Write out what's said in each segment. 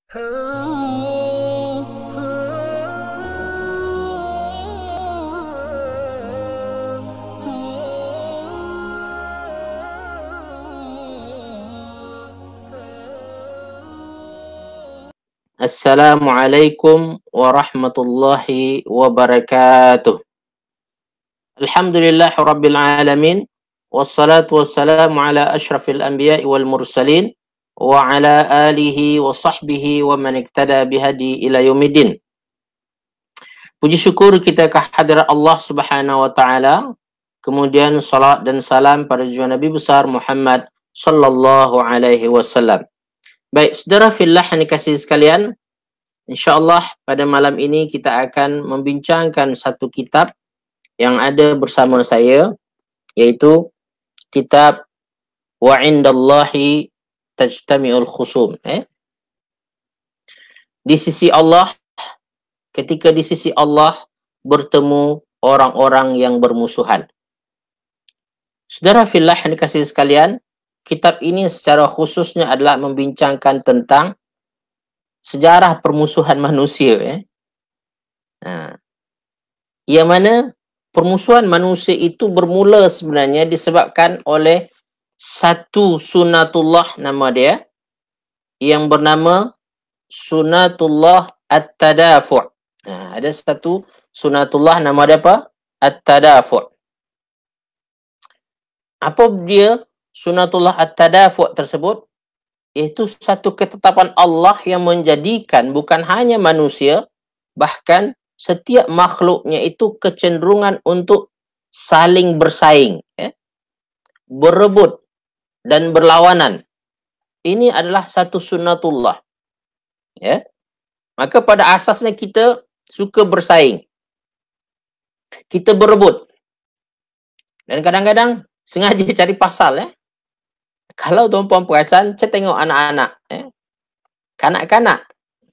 Assalamualaikum warahmatullahi wabarakatuh. Alhamdulillahi rabbil alamin. Wassalatu wassalamu ala ashrafil anbiya'i wal mursalin. Wa ala alihi wa sahbihi wa man iktada bihadi ila yaumiddin. Puji syukur kita kehadirat Allah subhanahu wa ta'ala. Kemudian salat dan salam pada junjungan Nabi besar Muhammad sallallahu alaihi wasallam. Baik, saudara fillah yang dikasihi sekalian, InsyaAllah pada malam ini kita akan membincangkan satu kitab yang ada bersama saya, yaitu kitab Wa Indallahi Tajtami'ul Khusum. Di sisi Allah, ketika di sisi Allah bertemu orang-orang yang bermusuhan. Saudara fillah yang dikasihi sekalian, kitab ini secara khususnya adalah membincangkan tentang sejarah permusuhan manusia. Yang mana permusuhan manusia itu bermula sebenarnya disebabkan oleh satu sunatullah nama dia, yang bernama sunatullah at-tadafu'. Ada satu sunatullah nama dia apa? At-tadafu'. Apa dia sunatullah at-tadafu' tersebut? Itu satu ketetapan Allah yang menjadikan bukan hanya manusia, bahkan setiap makhluknya itu kecenderungan untuk saling bersaing, berebut dan berlawanan. Ini adalah satu sunnatullah. Maka pada asasnya kita suka bersaing. Kita berebut. Dan kadang-kadang sengaja cari pasal. Kalau tuan-puan perasan, saya tengok anak-anak, kanak-kanak.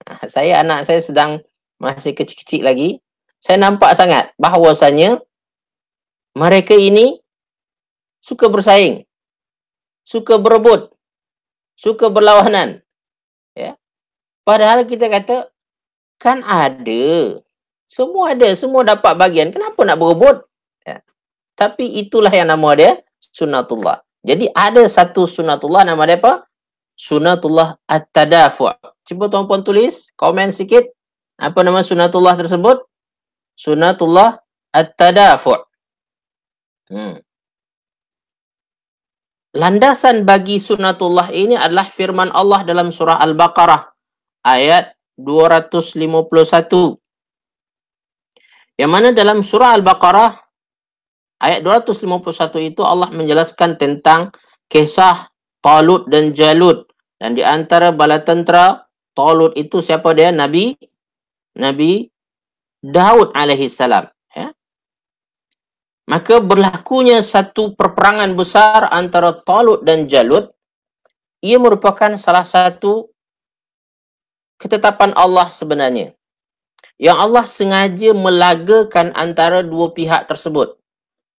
Anak saya sedang masih kecil-kecil lagi. Saya nampak sangat bahawasanya mereka ini suka bersaing, suka berebut, suka berlawanan. Padahal kita kata, kan ada. Semua ada, semua dapat bagian. Kenapa nak berebut? Tapi itulah yang nama dia, sunnatullah. Jadi ada satu sunatullah nama dia apa? Sunatullah at-tadafu'. Cuba tuan-puan tulis, komen sikit. Apa nama sunatullah tersebut? Sunatullah at-tadafu'. Landasan bagi sunatullah ini adalah firman Allah dalam surah Al-Baqarah ayat 251. Yang mana dalam surah Al-Baqarah ayat 251 itu Allah menjelaskan tentang kisah Talut dan Jalut. Dan di antara bala tentera Talut itu siapa dia? Nabi Daud alaihi salam. Maka berlakunya satu perperangan besar antara Talut dan Jalut. Ia merupakan salah satu ketetapan Allah sebenarnya. Yang Allah sengaja melagakan antara dua pihak tersebut.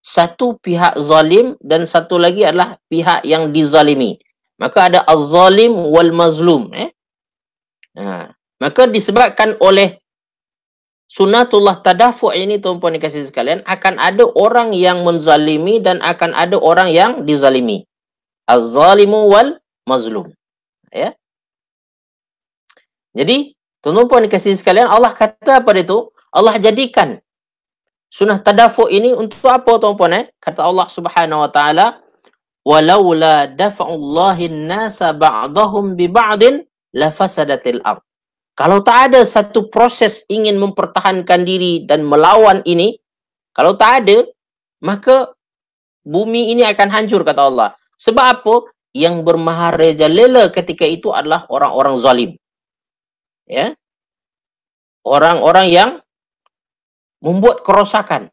Satu pihak zalim dan satu lagi adalah pihak yang dizalimi. Maka ada az-zalim wal mazlum. Maka disebabkan oleh sunatullah tadafu' ini, tuan-puan dikasihi sekalian, akan ada orang yang menzalimi dan akan ada orang yang dizalimi. Az-zalimu wal mazlum. Jadi, tuan-puan dikasihi sekalian, Allah kata pada itu, Allah jadikan sunnah tadafu' ini untuk apa, tuan-puan? Kata Allah Subhanahu wa taala, "Walaula dafa'ullahi an-nasa ba'dahum bi ba'din lafasadatil ardh." Kalau tak ada satu proses ingin mempertahankan diri dan melawan ini, kalau tak ada, maka bumi ini akan hancur, kata Allah. Sebab apa? Yang bermaharajalela ketika itu adalah orang-orang zalim. Orang-orang yang membuat kerosakan.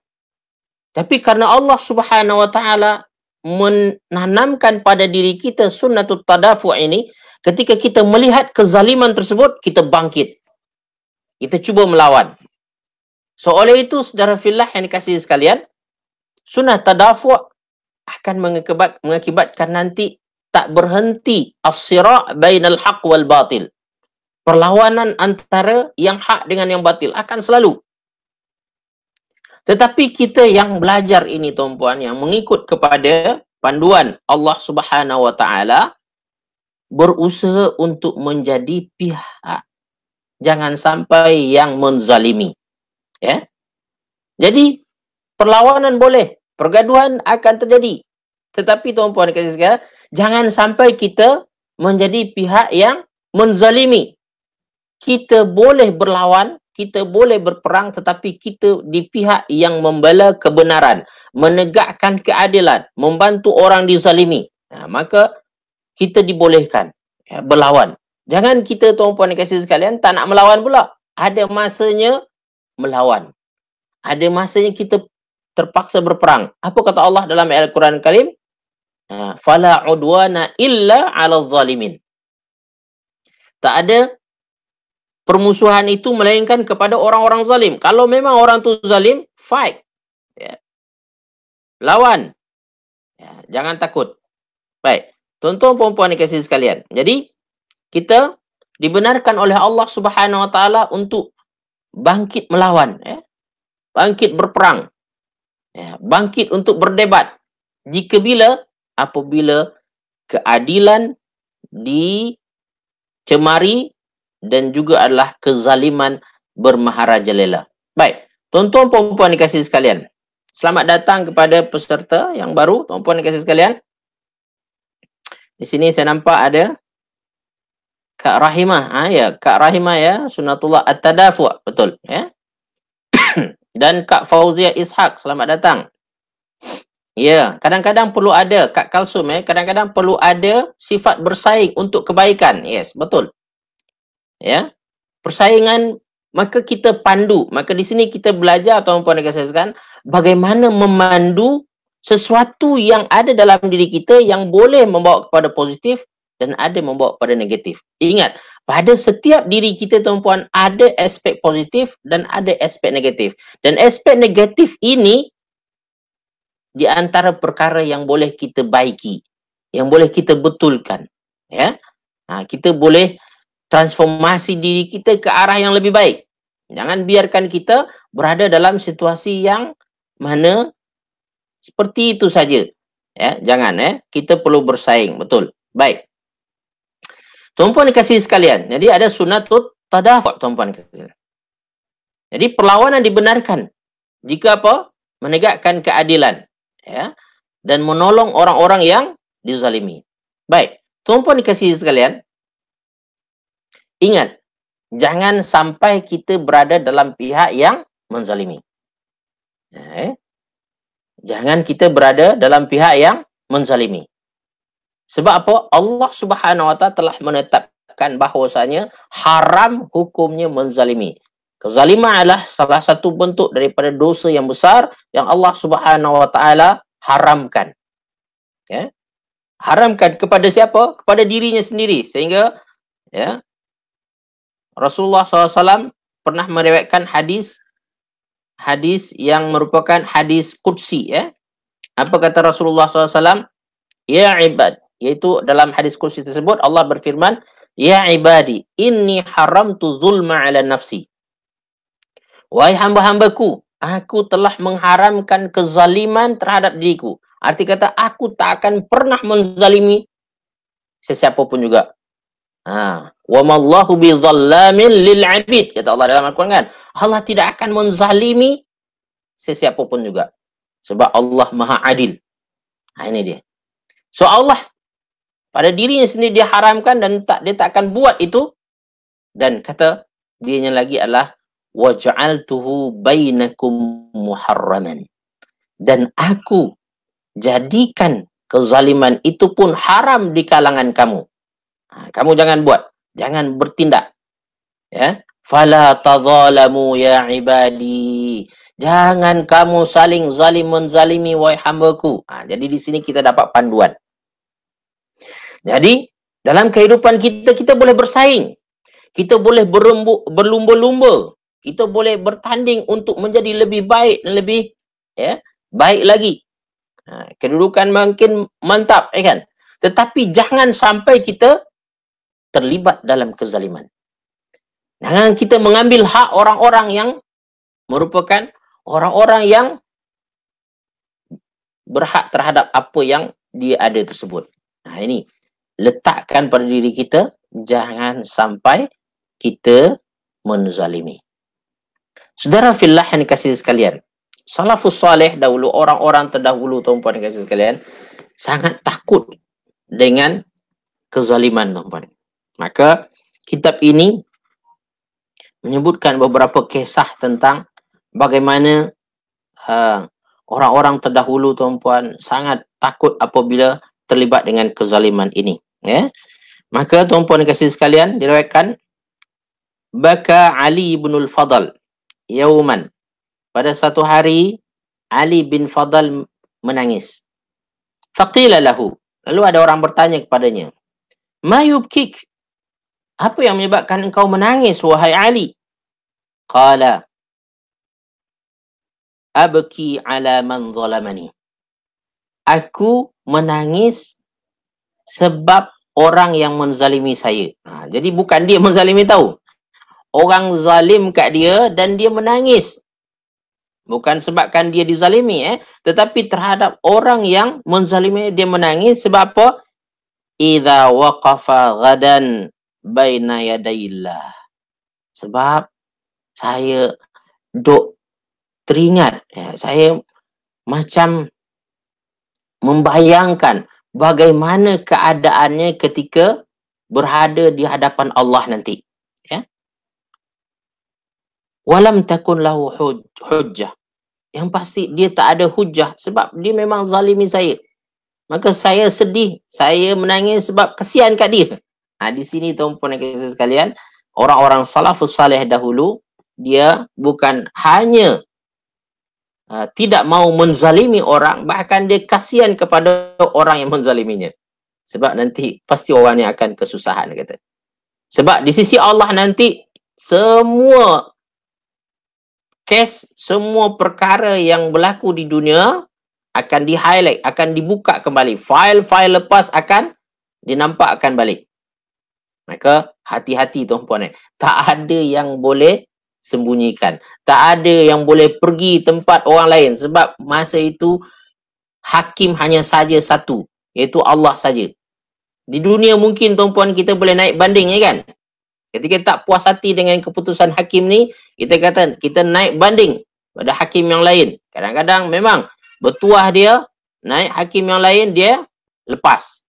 Tapi karena Allah Subhanahu wa taala menanamkan pada diri kita sunnatut tadafu' ini, ketika kita melihat kezaliman tersebut, kita bangkit. Kita cuba melawan. So oleh itu, saudara fillah yang dikasihi sekalian, sunnah tadafu' akan mengakibatkan nanti tak berhenti as-sira' bainal haq wal batil. Perlawanan antara yang hak dengan yang batil akan selalu. Tetapi kita yang belajar ini tuan-puan, yang mengikut kepada panduan Allah Subhanahu wa taala, berusaha untuk menjadi pihak, jangan sampai yang menzalimi, ya. Jadi perlawanan boleh, pergaduhan akan terjadi. Tetapi tuan-puan kasih sekalian, jangan sampai kita menjadi pihak yang menzalimi. Kita boleh berlawan, kita boleh berperang, tetapi kita di pihak yang membela kebenaran, menegakkan keadilan, membantu orang dizalimi. Maka kita dibolehkan berlawan. Jangan kita tuan-puan kasih sekalian tak nak melawan pula. Ada masanya melawan. Ada masanya kita terpaksa berperang. Apa kata Allah dalam ayat Al-Quran Karim? Fala udwana illa 'alal zalimin. Tak ada permusuhan itu melainkan kepada orang-orang zalim. Kalau memang orang tu zalim, fight. Ya. Lawan. Ya, jangan takut. Baik. Tuan-tuan puan-puan dikasih sekalian. Jadi, kita dibenarkan oleh Allah Subhanahu wa taala untuk bangkit melawan, ya. Bangkit berperang. Ya, bangkit untuk berdebat. Apabila keadilan dicemari dan juga adalah kezaliman bermaharajalela. Baik, tuan-tuan puan-puan dikasih sekalian. Selamat datang kepada peserta yang baru, tuan-puan dikasih sekalian. Di sini saya nampak ada Kak Rahimah. Ya, Kak Rahimah ya, Sunnatullah At-Tadafu', betul ya. Dan Kak Fauzia Ishak, selamat datang. Ya, kadang-kadang perlu ada Kak Kalsum ya, kadang-kadang perlu ada sifat bersaing untuk kebaikan. Yes, betul. Ya, persaingan, maka kita pandu. Maka di sini kita belajar, tuan-puan dan sekalian, bagaimana memandu sesuatu yang ada dalam diri kita yang boleh membawa kepada positif dan ada membawa kepada negatif. Ingat, pada setiap diri kita, tuan-puan, ada aspek positif dan ada aspek negatif. Dan aspek negatif ini di antara perkara yang boleh kita baiki, yang boleh kita betulkan. Ya, kita boleh transformasi diri kita ke arah yang lebih baik. Jangan biarkan kita berada dalam situasi yang mana seperti itu saja. Ya, jangan kita perlu bersaing, betul. Baik. Tuan-puan dikasih sekalian. Jadi ada sunnatul tadafu', tuan-puan dikasih. Jadi perlawanan dibenarkan jika apa? Menegakkan keadilan, ya, dan menolong orang-orang yang dizalimi. Baik. Tuan-puan dikasih sekalian, ingat, jangan sampai kita berada dalam pihak yang menzalimi. Jangan kita berada dalam pihak yang menzalimi. Sebab apa? Allah Subhanahu wa taala telah menetapkan bahwasanya haram hukumnya menzalimi. Kezaliman adalah salah satu bentuk daripada dosa yang besar yang Allah Subhanahu wa taala haramkan. Ya. Haramkan kepada siapa? Kepada dirinya sendiri. Sehingga ya, Rasulullah SAW pernah meriwayatkan hadis yang merupakan hadis qudsi, ya. Apa kata Rasulullah SAW? Ya ibad, yaitu dalam hadis qudsi tersebut Allah berfirman, ya ibadi, inni haramtu zulma ala nafsi. Wahai hamba-hambaku, aku telah mengharamkan kezaliman terhadap diriku. Arti kata, aku tak akan pernah menzalimi sesiapa pun juga. Wa mallahu bidzallamin lil 'abid, kata Allah dalam Al-Qur'an kan. Allah tidak akan menzalimi sesiapa pun juga. Sebab Allah Maha Adil. Ini dia. So Allah pada dirinya sendiri dia haramkan dan dia tak akan buat itu. Dan kata dianya lagi adalah waj'altuhu bainakum muharraman. Dan aku jadikan kezaliman itu pun haram di kalangan kamu. Kamu jangan buat, jangan bertindak. Ya, fala tadzalamu ya ibadi. Jangan kamu saling zalim menzalimi wahai hambaku. Jadi di sini kita dapat panduan. Jadi dalam kehidupan kita, kita boleh bersaing. Kita boleh berlumba-lumba. Kita boleh bertanding untuk menjadi lebih baik dan lebih baik lagi. Kedudukan makin mantap, kan? Tetapi jangan sampai kita terlibat dalam kezaliman. Jangan kita mengambil hak orang-orang yang merupakan orang-orang yang berhak terhadap apa yang dia ada tersebut. Nah, ini letakkan pada diri kita, jangan sampai kita menzalimi. Saudara fillah yang dikasihi sekalian, salafus salih dahulu, orang-orang terdahulu, tuan-puan dan kasih sekalian, sangat takut dengan kezaliman, tuan-puan. Maka kitab ini menyebutkan beberapa kisah tentang bagaimana orang-orang terdahulu, tuan-puan, sangat takut apabila terlibat dengan kezaliman ini. Ya. Maka tuan-puan dan kasih sekalian, diriwayatkan baka Ali bin Al-Fadl yauman. Pada satu hari Ali bin Fadl menangis. Faqila lahu. Lalu ada orang bertanya kepadanya, "Ma yubkik?" Apa yang menyebabkan engkau menangis, wahai Ali? Qala, "Abki ala man zalamani." Aku menangis sebab orang yang menzalimi saya. Jadi bukan dia menzalimi, tahu. Orang zalim kat dia dan dia menangis. Bukan sebabkan dia dizalimi, tetapi terhadap orang yang menzalimi dia menangis. Sebab apa? Idza waqafa ghadan baina yadayillah. Sebab saya duk teringat, saya macam membayangkan bagaimana keadaannya ketika berada di hadapan Allah nanti. Walam takun lahu hujjah. Yang pasti dia tak ada hujjah sebab dia memang zalimi saya. Maka saya sedih, saya menangis sebab kesian kat dia. Di sini tuan-puan dan saudara sekalian, orang-orang salafus salih dahulu, dia bukan hanya tidak mau menzalimi orang, bahkan dia kasihan kepada orang yang menzaliminya. Sebab nanti pasti orang ni akan kesusahan, kata. Sebab di sisi Allah nanti semua kes, semua perkara yang berlaku di dunia akan di-highlight, akan dibuka kembali. File-file lepas akan dinampakkan balik. Maka hati-hati tuan-puan. Tak ada yang boleh sembunyikan. Tak ada yang boleh pergi tempat orang lain. Sebab masa itu hakim hanya saja satu, iaitu Allah saja. Di dunia mungkin tuan-puan kita boleh naik banding, ya kan? Ketika tak puas hati dengan keputusan hakim ni, kita kata kita naik banding pada hakim yang lain. Kadang-kadang memang bertuah dia, naik hakim yang lain, dia lepas.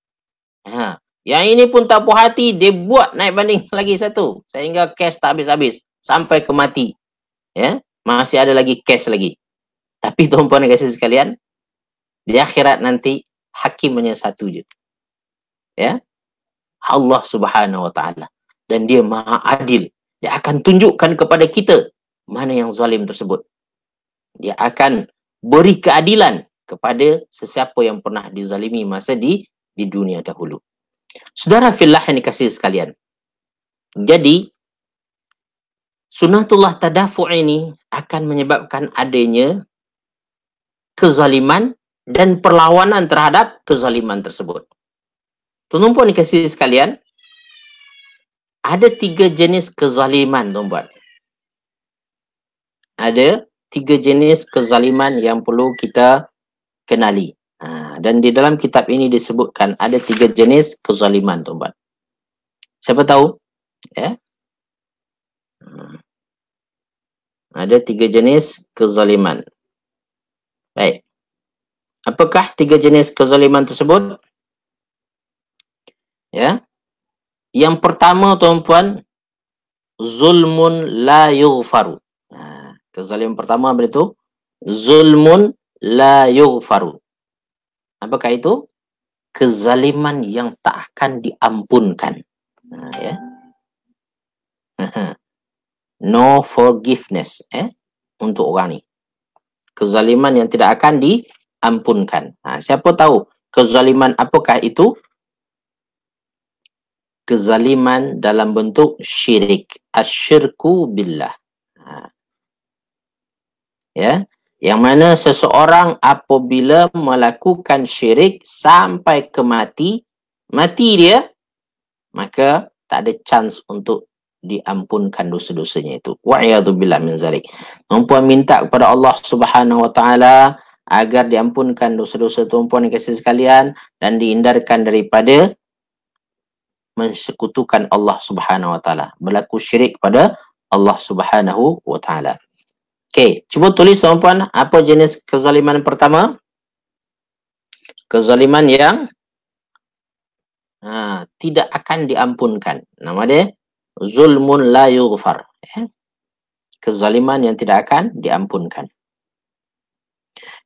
Yang ini pun tak puas hati, dia buat naik banding lagi satu. Sehingga kes tak habis-habis. Sampai ke mati. Masih ada lagi kes lagi. Tapi tuan-puan dan kasih sekalian, di akhirat nanti, hakim hanya satu je. Allah Subhanahu Wa Taala. Dan dia maha adil. Dia akan tunjukkan kepada kita mana yang zalim tersebut. Dia akan beri keadilan kepada sesiapa yang pernah dizalimi masa di dunia dahulu. Saudara fillah yang dikasihi sekalian. Jadi, sunnatullah tadafu' ini akan menyebabkan adanya kezaliman dan perlawanan terhadap kezaliman tersebut. Tuan-tuan dikasihi sekalian, ada 3 jenis kezaliman, tuan-puan. Ada 3 jenis kezaliman yang perlu kita kenali. Dan di dalam kitab ini disebutkan ada 3 jenis kezaliman, tuan-puan. Siapa tahu? Ada 3 jenis kezaliman. Baik. Apakah 3 jenis kezaliman tersebut? Yang pertama, tuan-puan, zulmun la yughfaru. Kezaliman pertama apa itu? Zulmun la yughfaru. Apakah itu? Kezaliman yang tak akan diampunkan. No forgiveness untuk orang ni. Kezaliman yang tidak akan diampunkan. Siapa tahu kezaliman apakah itu? Kezaliman dalam bentuk syirik. Asyirku billah. Yang mana seseorang apabila melakukan syirik sampai ke mati dia, maka tak ada chance untuk diampunkan dosa-dosanya itu. Wa'iyadzubillah min zalik. Tuan-puan minta kepada Allah Subhanahu wa taala agar diampunkan dosa-dosa tuan-puan yang kasih sekalian dan dihindarkan daripada mensekutukan Allah Subhanahu wa taala, berlaku syirik pada Allah Subhanahu wa taala. Okey, cuba tulis tuan-puan apa jenis kezaliman pertama? Kezaliman yang tidak akan diampunkan. Nama dia zulmun la yughfar. Kezaliman yang tidak akan diampunkan.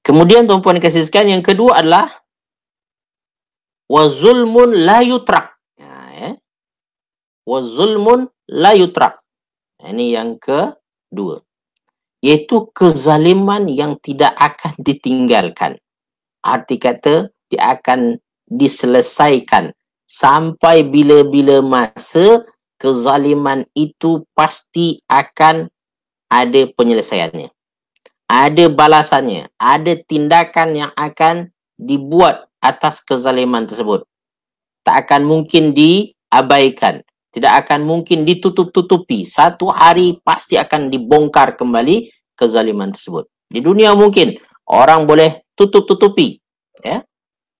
Kemudian tuan-puan kasih sekalian yang kedua adalah wa zulmun la yutrak. Wa zulmun la yutrak. Ini yang kedua. Iaitu kezaliman yang tidak akan ditinggalkan. Arti kata dia akan diselesaikan sampai bila-bila masa kezaliman itu pasti akan ada penyelesaiannya. Ada balasannya, ada tindakan yang akan dibuat atas kezaliman tersebut. Tak akan mungkin diabaikan, tidak akan mungkin ditutup-tutupi. Satu hari pasti akan dibongkar kembali kezaliman tersebut. Di dunia mungkin orang boleh tutup-tutupi, ya,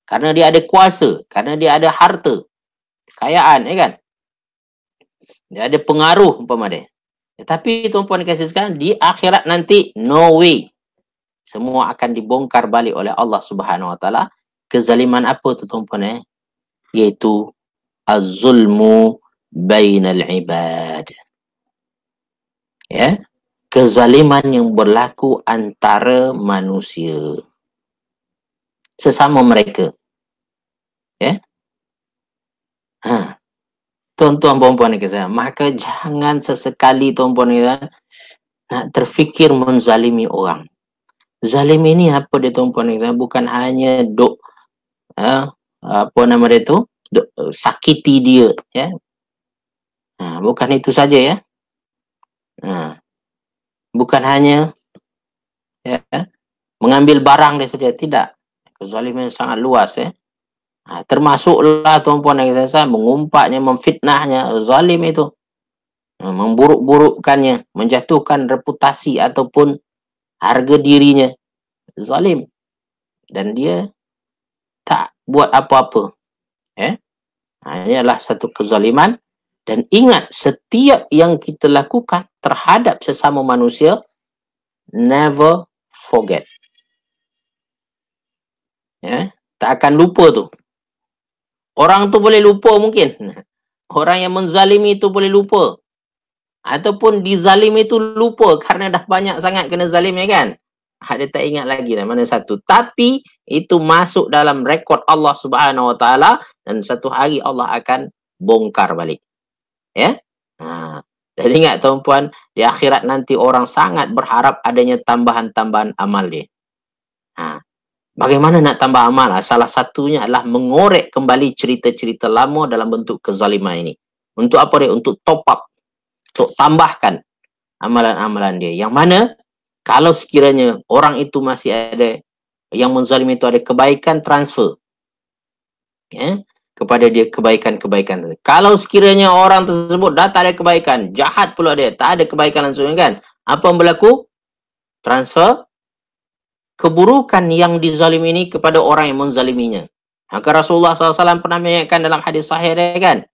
karena dia ada kuasa, karena dia ada harta, kekayaan, ya kan? Dia ada pengaruh umpama dia. Tetapi tuan-puan kasih sekalian, di akhirat nanti no way. Semua akan dibongkar balik oleh Allah Subhanahu wa taala. Kezaliman apa tu tuan-puan? Iaitu az-zulmu bainal ibad. Ya, kezaliman yang berlaku antara manusia sesama mereka. Ya. Tuan-tuan puan-puan kita, maka jangan sesekali tuan-puan kita nak terfikir menzalimi orang. Zalim ini apa dia tuan-puan kita? Bukan hanya apa nama dia tu? Sakiti dia, ya. Bukan itu saja, ya. Bukan hanya ya, mengambil barang dia saja, tidak. Kezaliman sangat luas, ya. Termasuklah tuan-puan yang saya mengumpatnya, memfitnahnya, zalim itu. Memburuk-burukkannya, menjatuhkan reputasi ataupun harga dirinya. Zalim. Dan dia tak buat apa-apa. Ini adalah satu kezaliman. Dan ingat, setiap yang kita lakukan terhadap sesama manusia, never forget. Ya, tak akan lupa tu. Orang tu boleh lupa mungkin. Orang yang menzalimi itu boleh lupa. Ataupun dizalimi itu lupa kerana dah banyak sangat kena zalim, ya kan? Dia tak ingat lagi dah mana satu. Tapi itu masuk dalam rekod Allah Subhanahu wa taala dan satu hari Allah akan bongkar balik. Ya? Dan ingat tuan-puan, di akhirat nanti orang sangat berharap adanya tambahan-tambahan amal dia. Bagaimana nak tambah amal? Salah satunya adalah mengorek kembali cerita-cerita lama dalam bentuk kezaliman ini. Untuk apa dia? Untuk top up. Untuk tambahkan amalan-amalan dia. Yang mana, kalau sekiranya orang itu masih ada, yang menzalimi itu ada kebaikan, transfer. Ya, kepada dia kebaikan-kebaikan. Kalau sekiranya orang tersebut dah tak ada kebaikan, jahat pula dia, tak ada kebaikan langsung, kan? Apa yang berlaku? Transfer keburukan yang dizalimi ini kepada orang yang menzaliminya. Maka Rasulullah SAW pernah mengingatkan dalam hadis sahih dia, kan?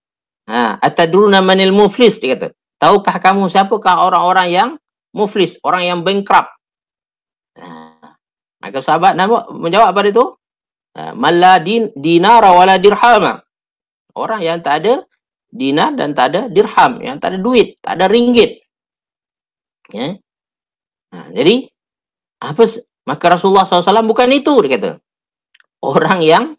Atadruna manil muflis, dia kata. Tahukah kamu siapakah orang-orang yang muflis, orang yang bankrupt? Maka sahabat menjawab pada itu, malla dinara wala dirhama. Orang yang tak ada dinar dan tak ada dirham, yang tak ada duit, tak ada ringgit. Ya. Jadi maka Rasulullah SAW bukan itu, dia kata. Orang yang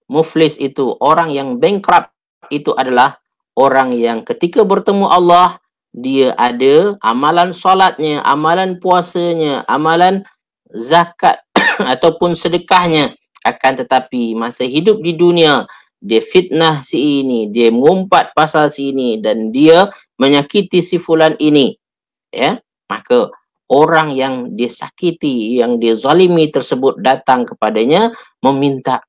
muflis itu, orang yang bankrupt itu adalah orang yang ketika bertemu Allah, dia ada amalan solatnya, amalan puasanya, amalan zakat ataupun sedekahnya. Akan tetapi masa hidup di dunia, dia fitnah si ini, dia mengumpat pasal si ini, dan dia menyakiti si fulan ini. Ya, maka orang yang disakiti, yang dizalimi tersebut datang kepadanya meminta,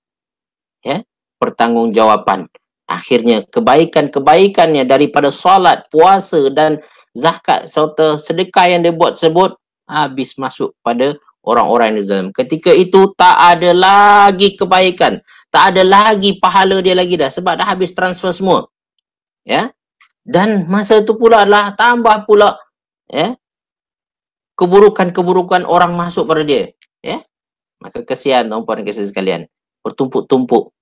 ya, pertanggungjawaban. Akhirnya kebaikan-kebaikannya daripada solat, puasa dan zakat serta sedekah yang dia buat tersebut habis masuk pada orang-orang yang dizalim. Ketika itu tak ada lagi kebaikan, tak ada lagi pahala dia lagi dah sebab dah habis transfer semua. Ya. Dan masa itu pula adalah tambah pula ya keburukan-keburukan orang masuk pada dia. Ya. Maka kesian tuan-puan dan kisah sekalian. Bertumpuk-tumpuk.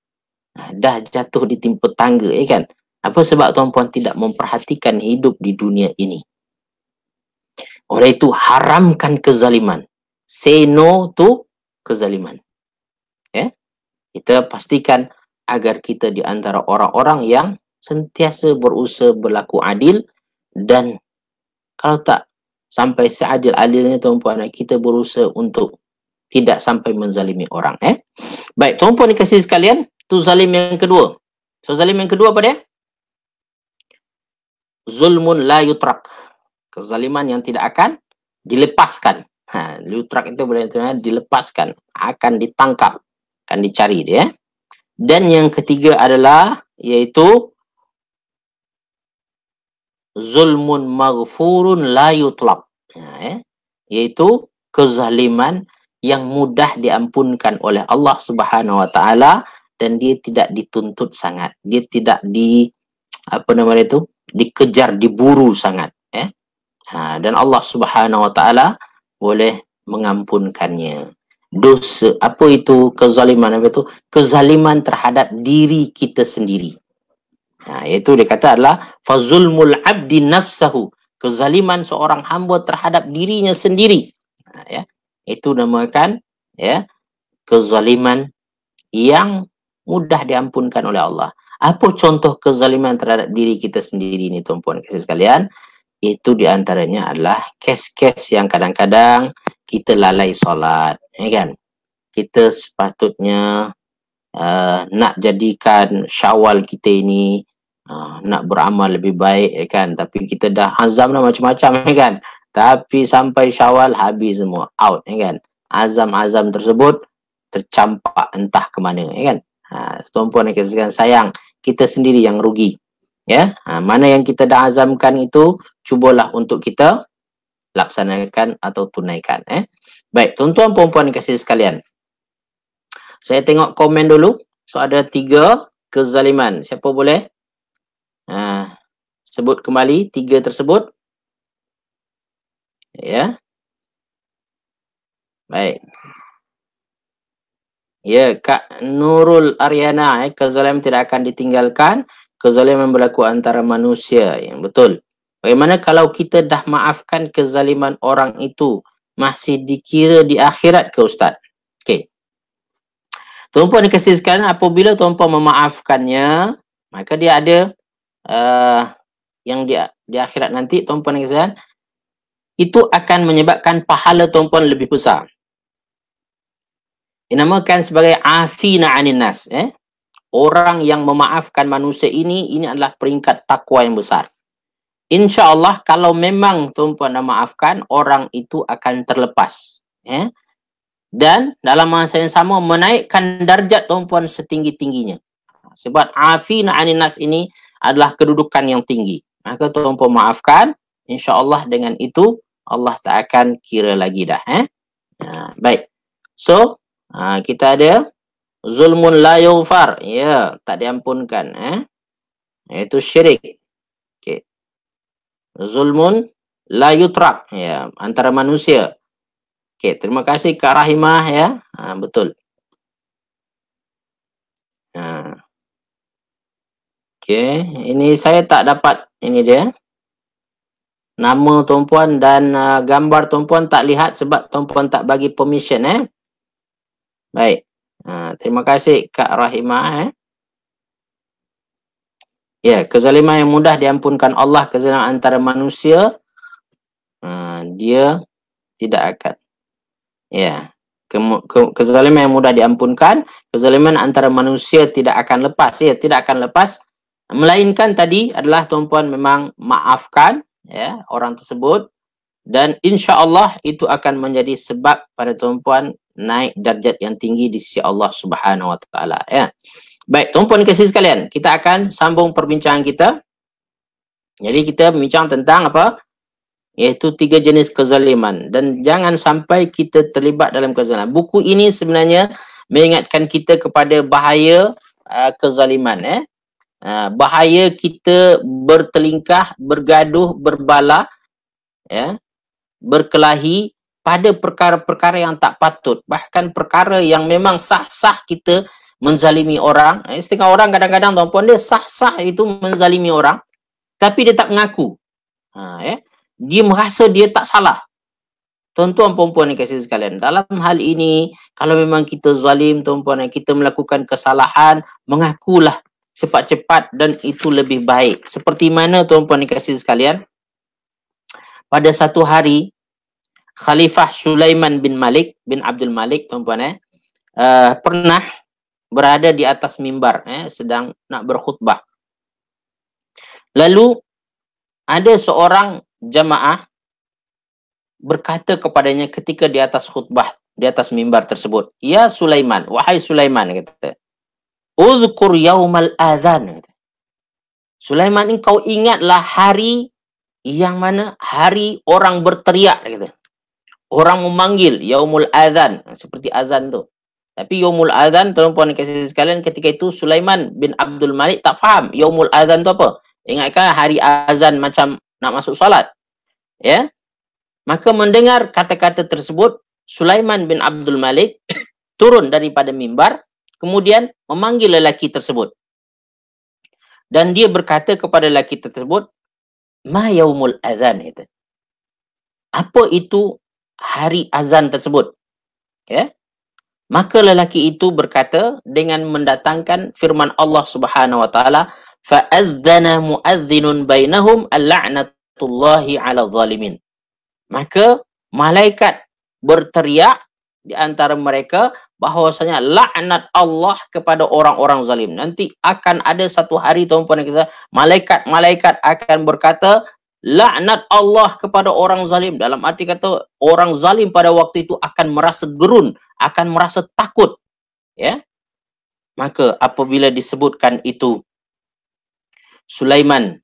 Dah jatuh di timpa tangga kan. Apa sebab tuan-puan tidak memperhatikan hidup di dunia ini? Oleh itu haramkan kezaliman. Say no to kezaliman. Ya. Kita pastikan agar kita di antara orang-orang yang sentiasa berusaha berlaku adil dan kalau tak sampai seadil-adilnya tuan-puan, kita berusaha untuk tidak sampai menzalimi orang. Baik, tuan-puan dikasih sekalian, tu zalim yang kedua. So zalim yang kedua apa dia? Zulmun la yutrak. Kezaliman yang tidak akan dilepaskan. Yutrak itu boleh dilepaskan, akan ditangkap, akan dicari dia. Dan yang ketiga adalah yaitu zulmun maghfurun la yutlaq. Yaitu kezaliman yang mudah diampunkan oleh Allah Subhanahu wa taala dan dia tidak dituntut sangat. Dia tidak dikejar, diburu sangat, dan Allah Subhanahu wa taala boleh mengampunkannya. Dosa apa itu kezaliman? Apa itu? Kezaliman terhadap diri kita sendiri. Iaitu dia kata adalah fazulmul abdi nafsahu. Kezaliman seorang hamba terhadap dirinya sendiri. Itu namakan kezaliman yang mudah diampunkan oleh Allah. Apa contoh kezaliman terhadap diri kita sendiri ini tuan-puan kasih sekalian? Itu diantaranya adalah kes-kes yang kadang-kadang kita lalai solat, kan? Kita sepatutnya nak jadikan Syawal kita ini nak beramal lebih baik, kan? Tapi kita dah azam dah macam-macam, kan? Tapi sampai Syawal habis semua, out, kan? Azam-azam tersebut tercampak entah ke mana, kan? Tuan-puan yang kasih sayang, kita sendiri yang rugi. Mana yang kita dah azamkan itu cubalah untuk kita laksanakan atau tunaikan. Baik, tuan-tuan puan-puan dikasih sekalian. Saya tengok komen dulu. So ada 3 kezaliman. Siapa boleh sebut kembali 3 tersebut? Ya. Baik. Ya, Kak Nurul Aryana, kezaliman tidak akan ditinggalkan. Kezaliman berlaku antara manusia. Yang betul. Bagaimana kalau kita dah maafkan kezaliman orang itu, masih dikira di akhirat ke Ustaz? Okey. Tuan-puan dikasih sekalian, apabila tuan-puan memaafkannya, maka dia ada yang di akhirat nanti, tuan-puan dikasih sekalian, itu akan menyebabkan pahala tuan-puan lebih besar. Dinamakan sebagai afina anin nas. Orang yang memaafkan manusia ini adalah peringkat takwa yang besar. InsyaAllah kalau memang tuan-puan dah maafkan, orang itu akan terlepas. Dan dalam masa yang sama menaikkan darjat tuan-puan setinggi-tingginya. Sebab afina anin nas ini adalah kedudukan yang tinggi. Maka tuan-puan maafkan, insya-Allah dengan itu Allah tak akan kira lagi dah. Baik. So, kita ada zulmun la yughfar. Ya, tak diampunkan. Iaitu syirik. Okey. Zulmun la yutrak. Ya, antara manusia. Okey, terima kasih Kak Rahimah ya. Betul. Okey, ini saya tak dapat ini dia. Nama tuan-puan dan gambar tuan-puan tak lihat sebab tuan-puan tak bagi permission Baik. Terima kasih Kak Rahimah Ya, kezaliman yang mudah diampunkan Allah, kezaliman antara manusia dia tidak akan. Ya. Kezaliman yang mudah diampunkan, kezaliman antara manusia tidak akan lepas, tidak akan lepas, melainkan tadi adalah tuan-puan memang maafkan orang tersebut dan insya-Allah itu akan menjadi sebab pada tuan-puan naik darjat yang tinggi di sisi Allah Subhanahu wa taala Baik, tuan-puan kasih sekalian, kita akan sambung perbincangan kita. Jadi kita bincang tentang apa? Iaitu 3 jenis kezaliman. Dan jangan sampai kita terlibat dalam kezaliman. Buku ini sebenarnya mengingatkan kita kepada bahaya kezaliman. Bahaya kita bertelingkah, bergaduh, berbala, ya, berkelahi pada perkara-perkara yang tak patut. Bahkan perkara yang memang sah-sah kita menzalimi orang. Setengah orang kadang-kadang tuan-puan dia sah-sah itu menzalimi orang, tapi dia tak mengaku. Dia merasa dia tak salah. Tuan-tuan puan-puan yang kasih sekalian, dalam hal ini kalau memang kita zalim tuan-puan, kita melakukan kesalahan, mengakulah cepat-cepat dan itu lebih baik. Seperti mana tuan-puan yang kasih sekalian, pada satu hari Khalifah Sulaiman bin Malik bin Abdul Malik tuan-puan pernah berada di atas mimbar sedang nak berkhutbah. Lalu ada seorang jamaah berkata kepadanya ketika di atas khutbah, di atas mimbar tersebut, "Ya Sulaiman, wahai Sulaiman," kata, "Uzkur yaumal adzan." Sulaiman, engkau ingatlah hari yang mana hari orang berteriak, kata. Orang memanggil, yaumul adzan, seperti azan tu. Tapi yaumul adzan, tuan-puan kasih sekalian, ketika itu Sulaiman bin Abdul Malik tak faham yaumul adzan tu apa. Ingatkan hari azan macam nak masuk salat. Ya. Maka mendengar kata-kata tersebut, Sulaiman bin Abdul Malik turun daripada mimbar, kemudian memanggil lelaki tersebut. Dan dia berkata kepada lelaki tersebut, "Ma yaumul adzan?" itu. Apa itu hari azan tersebut? Ya. Maka lelaki itu berkata dengan mendatangkan firman Allah Subhanahu wa taala, "Fa'adzana mu'adzdhinun bainahum al-la'natullahi 'alal zalimin." Maka malaikat berteriak di antara mereka bahwasanya laknat Allah kepada orang-orang zalim. Nanti akan ada satu hari tuan-puan dan saudara, malaikat-malaikat akan berkata laknat Allah kepada orang zalim. Dalam arti kata orang zalim pada waktu itu akan merasa gerun, akan merasa takut. Ya. Maka apabila disebutkan itu, Sulaiman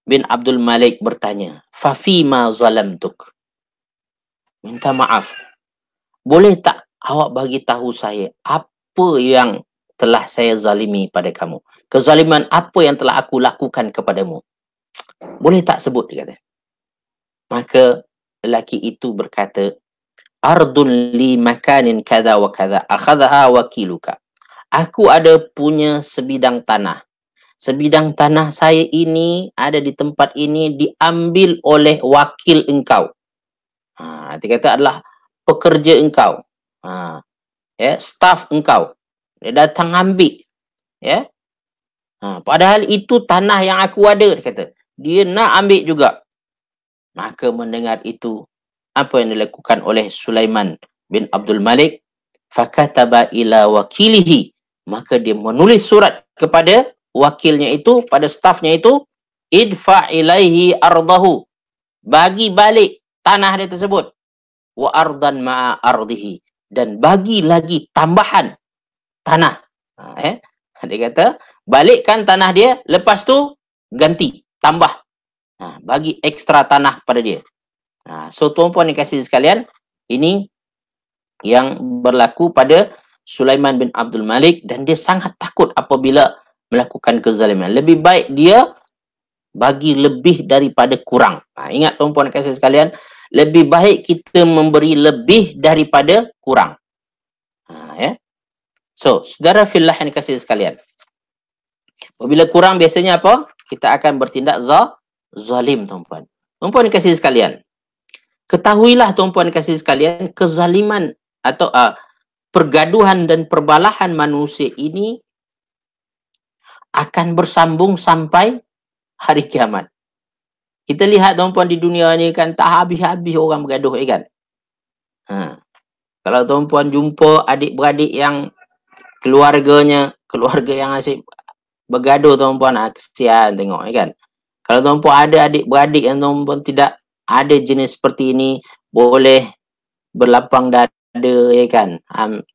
bin Abdul Malik bertanya, "Fafima zalamtuk?" Minta maaf. Boleh tak awak bagi tahu saya apa yang telah saya zalimi pada kamu? Kezaliman apa yang telah aku lakukan kepadamu? Boleh tak sebut, dia kata. Maka lelaki itu berkata, "Ardun li makanin kada wa kada, akhadha wakiluka." Aku ada punya sebidang tanah. Sebidang tanah saya ini ada di tempat ini diambil oleh wakil engkau. Dia kata adalah pekerja engkau. Ya, staf engkau. Dia datang ambil. Ya. Padahal itu tanah yang aku ada, dia kata. Dia nak ambil juga. Maka mendengar itu, apa yang dilakukan oleh Sulaiman bin Abdul Malik? Fakataba ila wakilihi. Maka dia menulis surat kepada wakilnya itu, pada stafnya itu, idfa ilaihi ardahu. Bagi balik tanah dia tersebut. Wa ardan ma'a ardihi. Dan bagi lagi tambahan tanah. Dia kata, balikkan tanah dia, lepas tu ganti, tambah. Bagi ekstra tanah pada dia. So tuan-puan dikasih sekalian, ini yang berlaku pada Sulaiman bin Abdul Malik, dan dia sangat takut apabila melakukan kezaliman. Lebih baik dia bagi lebih daripada kurang. Ingat tuan-puan kasih sekalian, lebih baik kita memberi lebih daripada kurang. Ya. So, saudara fillah yang kasih sekalian, apabila kurang biasanya apa? Kita akan bertindak zalim, tuan-puan. Tuan-puan kasih sekalian, ketahuilah tuan-puan kasih sekalian, kezaliman atau pergaduhan dan perbalahan manusia ini akan bersambung sampai hari kiamat. Kita lihat tuan-puan di dunia ni kan tak habis-habis orang bergaduh, kan? Kalau tuan-puan jumpa adik-beradik yang keluarga yang asyik bergaduh, tuan-puan, kesian tengok, kan? Kalau tuan-puan ada adik-beradik yang tuan-puan tidak ada jenis seperti ini, boleh berlapang dada, kan?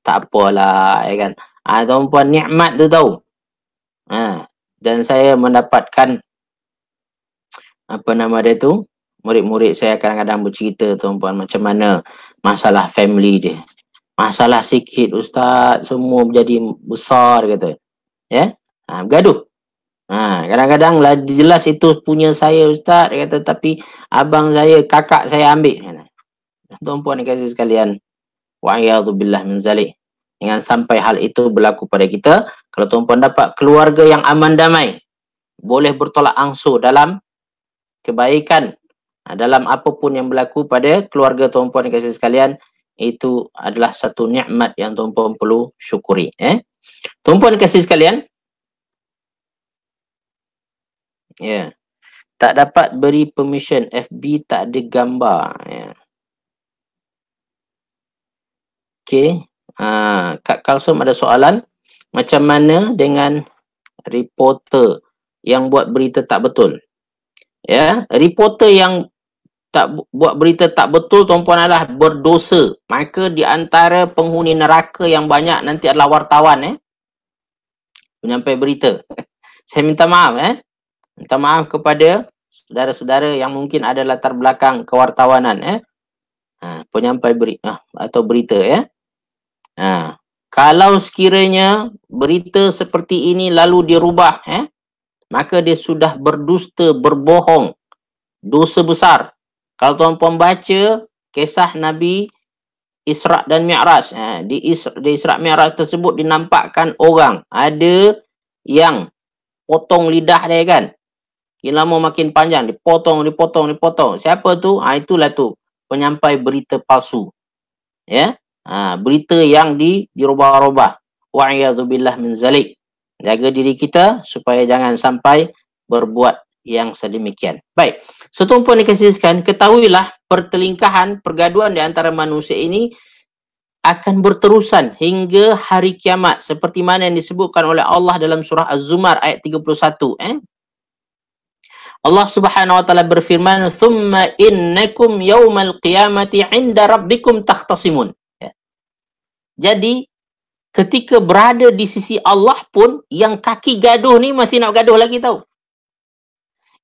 Tak apalah, kan? Tuan-puan, nikmat tu tahu. Dan saya mendapatkan apa nama dia tu, murid-murid saya kadang-kadang bercerita tuan-puan macam mana masalah family dia. Masalah sikit ustaz, semua menjadi besar kata. Ya? Bergaduh. Kadang-kadang lah jelas itu punya saya ustaz, dia kata, tapi abang saya, kakak saya ambil. Tuan-puan dikasih sekalian, wa'iyadzubillah min zalik. Jangan sampai hal itu berlaku pada kita. Kalau tuan-puan dapat keluarga yang aman damai, boleh bertolak ansur dalam kebaikan, dalam apapun yang berlaku pada keluarga tuan-puan dikasih sekalian, itu adalah satu nikmat yang tuan-puan perlu syukuri. Tuan-puan dikasih sekalian, tak dapat beri permission, FB tak ada gambar. Okey. Kak Kalsum ada soalan, macam mana dengan reporter yang buat berita tak betul? Ya, reporter yang tak buat berita tak betul tuan-puan adalah berdosa. Maka di antara penghuni neraka yang banyak nanti adalah wartawan, penyampai berita. Saya minta maaf, minta maaf kepada saudara-saudara yang mungkin ada latar belakang kewartawanan, penyampai berita atau berita, kalau sekiranya berita seperti ini lalu dirubah, maka dia sudah berdusta, berbohong, dosa besar. Kalau tuan-puan baca kisah Nabi Isra' dan Mi'raj, di Isra' Mi'raj tersebut dinampakkan orang, ada yang potong lidah dia kan. Makin lama makin panjang, dipotong. Siapa tu? Itulah tu penyampai berita palsu. Ya. Berita yang dirubah-rubah. Wa'iyadzubillah min zalik. Jaga diri kita supaya jangan sampai berbuat yang sedemikian. Baik. So, tuan-puan dikasihkan, ketahuilah pertelingkahan, pergaduhan di antara manusia ini akan berterusan hingga hari kiamat, seperti mana yang disebutkan oleh Allah dalam surah Az-Zumar ayat 31. Allah Subhanahu wa taala berfirman, "Tsumma innakum yaumal qiyamati 'inda rabbikum takhtasimun." Jadi ketika berada di sisi Allah pun, yang kaki gaduh ni masih nak gaduh lagi tahu.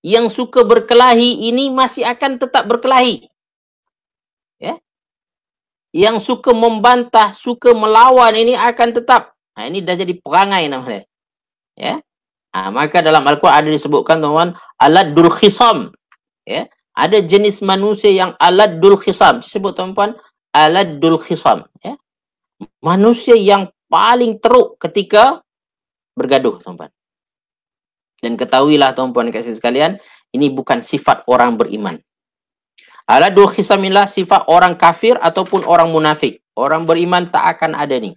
Yang suka berkelahi ini masih akan tetap berkelahi. Yang suka membantah, suka melawan ini akan tetap. Ini dah jadi perangai namanya. Maka dalam Al-Quran ada disebutkan teman-teman, aladul khisam. Ada jenis manusia yang aladul khisam. Disebut teman-teman, aladul khisam. Manusia yang paling teruk ketika bergaduh, teman-teman. Dan ketahuilah tuan-puan kasih sekalian, ini bukan sifat orang beriman. Aladul khisamilah sifat orang kafir ataupun orang munafik. Orang beriman tak akan ada ni.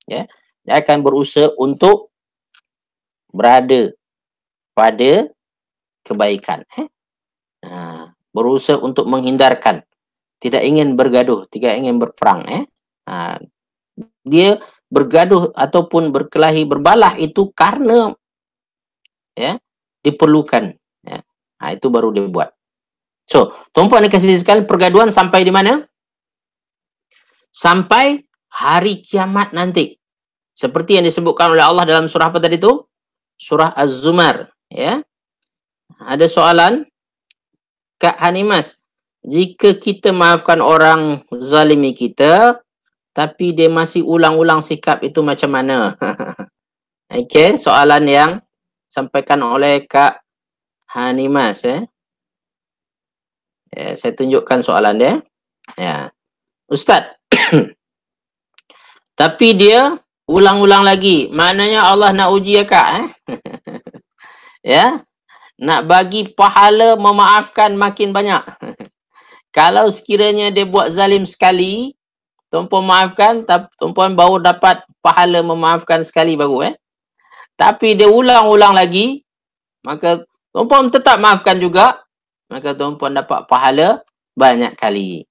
Dia akan berusaha untuk berada pada kebaikan. Berusaha untuk menghindarkan. Tidak ingin bergaduh, tidak ingin berperang. Dia bergaduh ataupun berkelahi, berbalah itu karena diperlukan. Itu baru dia buat. So, tuan-puan dikasih sekalian, pergaduhan sampai di mana? Sampai hari kiamat nanti. Seperti yang disebutkan oleh Allah dalam surah apa tadi itu? Surah Az-Zumar. Ada soalan? Kak Hanimas, jika kita maafkan orang zalimi kita, tapi dia masih ulang-ulang sikap, itu macam mana? Okey, soalan yang sampaikan oleh Kak Hanimas. Saya tunjukkan soalan dia. Ustaz, tapi dia ulang-ulang lagi. Maknanya Allah nak uji ya Kak? Nak bagi pahala memaafkan makin banyak. Kalau sekiranya dia buat zalim sekali, tuan-puan maafkan, tuan-puan baru dapat pahala memaafkan sekali baru. Tapi dia ulang-ulang lagi, maka tuan-puan tetap maafkan juga, maka tuan-puan dapat pahala banyak kali.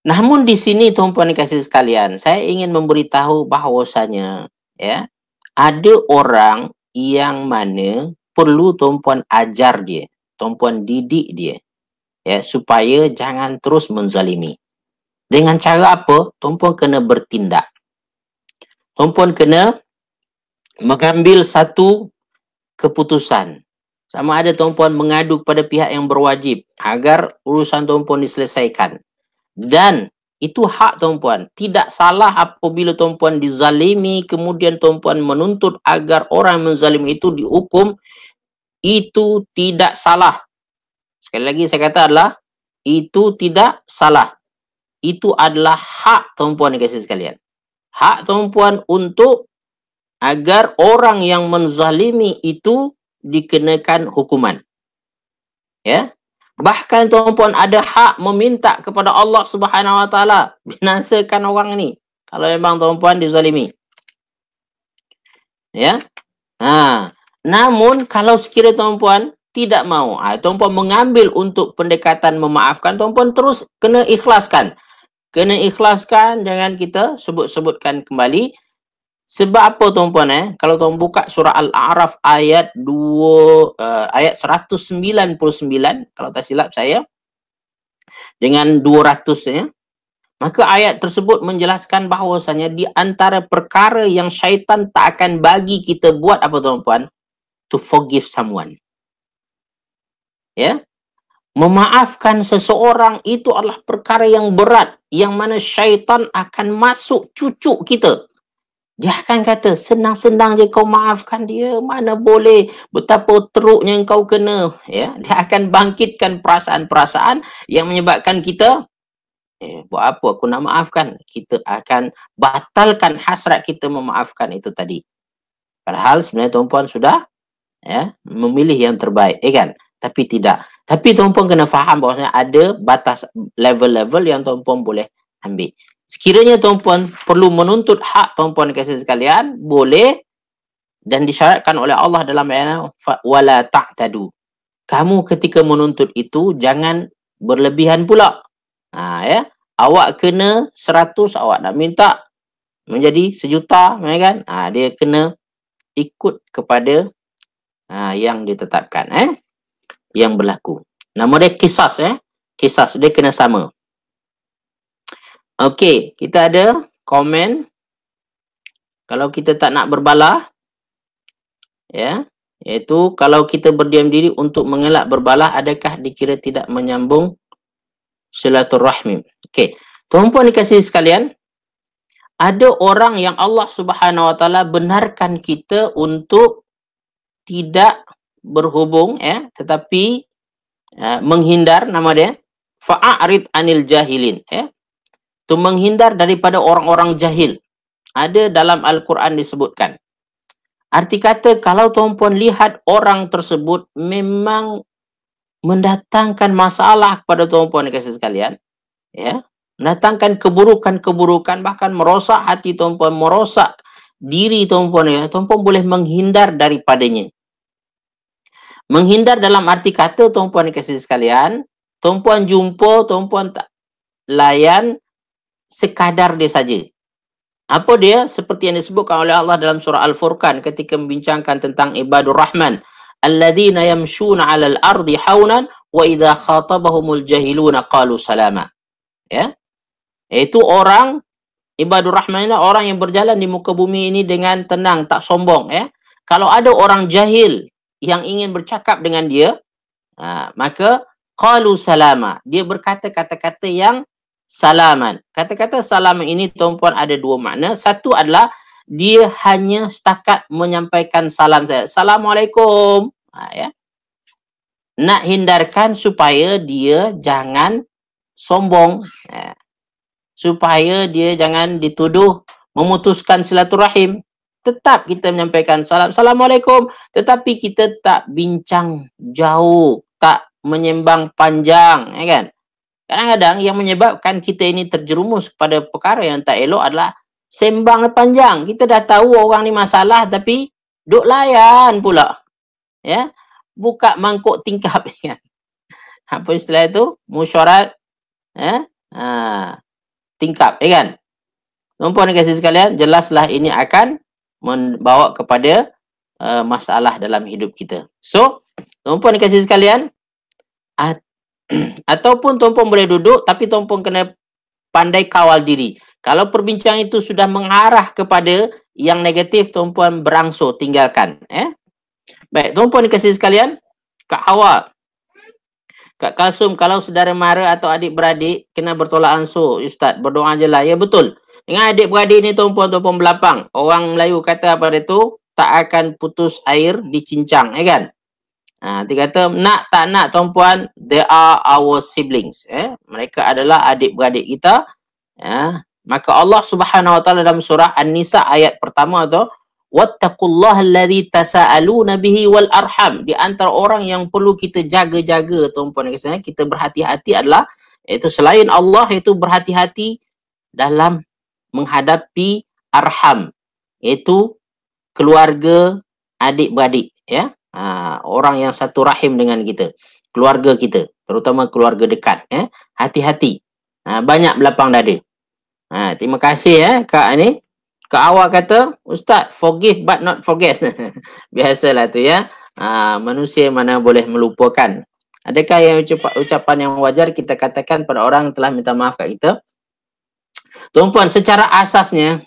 Namun di sini tuan-puan dikasih sekalian, saya ingin memberitahu bahawasanya ada orang yang mana perlu tuan-puan ajar dia, tuan-puan didik dia, supaya jangan terus menzalimi. Dengan cara apa? Tuan-puan kena bertindak. tuan-puan kena mengambil satu keputusan. Sama ada tuan-puan mengadu kepada pihak yang berwajib agar urusan tuan-puan diselesaikan. Dan itu hak tuan-puan. Tidak salah apabila tuan-puan dizalimi, kemudian tuan-puan menuntut agar orang menzalimi itu dihukum. Itu tidak salah. Sekali lagi saya kata adalah, itu tidak salah. Itu adalah hak tuan-puan kasih sekalian. Hak tuan-puan untuk agar orang yang menzalimi itu dikenakan hukuman. Ya. Bahkan tuan-puan ada hak meminta kepada Allah Subhanahu Wa Taala binasakan orang ini kalau memang tuan-puan dizalimi. Ya. Namun kalau sekiranya tuan-puan tidak mau, tuan-puan mengambil untuk pendekatan memaafkan, tuan-puan terus kena ikhlaskan. Kena ikhlaskan, jangan kita sebut-sebutkan kembali. Sebab apa tuan-puan kalau tuan buka surah Al-A'raf ayat 199 kalau tak silap saya dengan 200 maka ayat tersebut menjelaskan bahawasanya di antara perkara yang syaitan tak akan bagi kita buat apa tuan-puan, to forgive someone. Ya. Memaafkan seseorang itu adalah perkara yang berat, yang mana syaitan akan masuk cucuk kita. Dia akan kata, senang-senang je kau maafkan dia, mana boleh, betapa teruknya kau kena. Ya, dia akan bangkitkan perasaan-perasaan yang menyebabkan kita, buat apa aku nak maafkan? Kita akan batalkan hasrat kita memaafkan itu tadi. Padahal sebenarnya tuan-puan sudah memilih yang terbaik, kan? Tapi tidak. Tapi tuan-puan kena faham bahawasanya ada batas level-level yang tuan-puan boleh ambil. Sekiranya tuan-puan perlu menuntut hak tuan-puan kasih sekalian, boleh, dan disyaratkan oleh Allah dalam ayat wala ta'tadu. Kamu ketika menuntut itu jangan berlebihan pula. Ya. Awak kena 100, awak nak minta menjadi 1,000,000, kan? Dia kena ikut kepada yang ditetapkan, yang berlaku. Nama dia kisas, kisas dia kena sama. Okey, kita ada komen. Kalau kita tak nak berbalah, iaitu kalau kita berdiam diri untuk mengelak berbalah, adakah dikira tidak menyambung silaturahmi? Okey, tuan-puan dikasihi sekalian, ada orang yang Allah Subhanahu Wa Taala benarkan kita untuk tidak berhubung, tetapi menghindar, nama dia fa'arid anil jahilin, itu menghindar daripada orang-orang jahil. Ada dalam Al-Quran disebutkan. Arti kata, kalau tuan-puan lihat orang tersebut memang mendatangkan masalah kepada tuan-puan kasih sekalian, mendatangkan keburukan-keburukan, bahkan merosak hati tuan-puan, merosak diri tuan-puan, tuan-puan boleh menghindar daripadanya. Menghindar dalam arti kata, tuan-puan kasih sekalian, tuan-puan jumpa, tuan-puan tak layan sekadar dia saja. Apa dia? Seperti yang disebutkan oleh Allah dalam surah Al-Furqan ketika membincangkan tentang ibadur rahman. Alladzina yamshuna 'alal ardi haunan wa idza khatabahumul jahiluna qalu salama. Itu orang ibadur rahman, orang yang berjalan di muka bumi ini dengan tenang, tak sombong, Kalau ada orang jahil yang ingin bercakap dengan dia, maka qalu salama. Dia berkata kata-kata yang salaman. Kata-kata salaman ini tuan-puan ada dua makna. Satu adalah dia hanya setakat menyampaikan salam saja. Assalamualaikum. Nak hindarkan supaya dia jangan sombong. Supaya dia jangan dituduh memutuskan silaturahim. Tetap kita menyampaikan salam. Assalamualaikum. Tetapi kita tak bincang jauh. Tak menyembang panjang. Kan? Kadang-kadang yang menyebabkan kita ini terjerumus kepada perkara yang tak elok adalah sembang panjang. Kita dah tahu orang ni masalah tapi duk layan pula. Buka mangkuk tingkap. Apa istilah itu? Musyarat tingkap, kan? Tuan-puan dan kasih sekalian, jelaslah ini akan membawa kepada masalah dalam hidup kita. So, tuan-puan dan kasih sekalian, ataupun tuan-puan boleh duduk, tapi tuan-puan kena pandai kawal diri. Kalau perbincangan itu sudah mengarah kepada yang negatif tuan-puan berangsur tinggalkan. Baik, tuan-puan dikasih sekalian, Kak Hawa, Kak Kalsum, kalau saudara mara atau adik-beradik kena bertolak ansur, Ustaz, berdoa je lah. Ya betul. Dengan adik-beradik ni tuan-puan belapang. Orang Melayu kata apa dia tu? Tak akan putus air dicincang, kan? Dia kata, nak tak nak tuan-puan, they are our siblings. Mereka adalah adik-beradik kita. Maka Allah Subhanahu Wa Taala dalam surah An-Nisa ayat pertama tu, wattaqullaha alladzi tasaaluna bihi wal arham. Di antara orang yang perlu kita jaga-jaga tuan-puan dan puan, kita berhati-hati adalah iaitu selain Allah, iaitu berhati-hati dalam menghadapi arham, iaitu keluarga adik-beradik, orang yang satu rahim dengan kita, keluarga kita, terutama keluarga dekat. Hati-hati. Banyak belapang dada. Terima kasih Kak ni. Kak Awak kata, Ustaz, forgive but not forget. Biasalah tu manusia mana boleh melupakan. Adakah yang ucapan yang wajar kita katakan pada orang yang telah minta maaf kat kita? Tuan-puan, secara asasnya,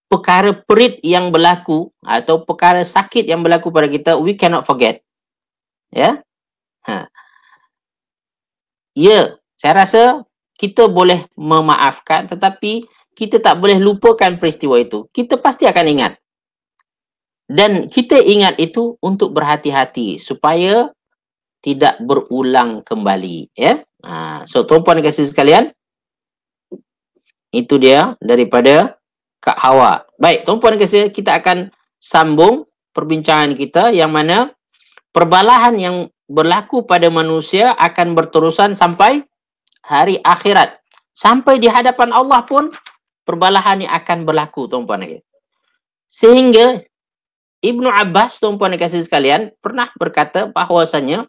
perkara perit yang berlaku atau perkara sakit yang berlaku pada kita, we cannot forget. Ya, saya rasa kita boleh memaafkan, tetapi kita tak boleh lupakan peristiwa itu. Kita pasti akan ingat. Dan kita ingat itu untuk berhati-hati supaya tidak berulang kembali. So, tuan-puan dan kasih sekalian, itu dia daripada Kak Hawa. Baik, tuan-puan dan kasih, kita akan sambung perbincangan kita yang mana perbalahan yang berlaku pada manusia akan berterusan sampai hari akhirat. Sampai di hadapan Allah pun perbalahan yang akan berlaku, tuan-puan. Sehingga Ibnu Abbas, tuan-puan dan kasih sekalian, pernah berkata bahawasanya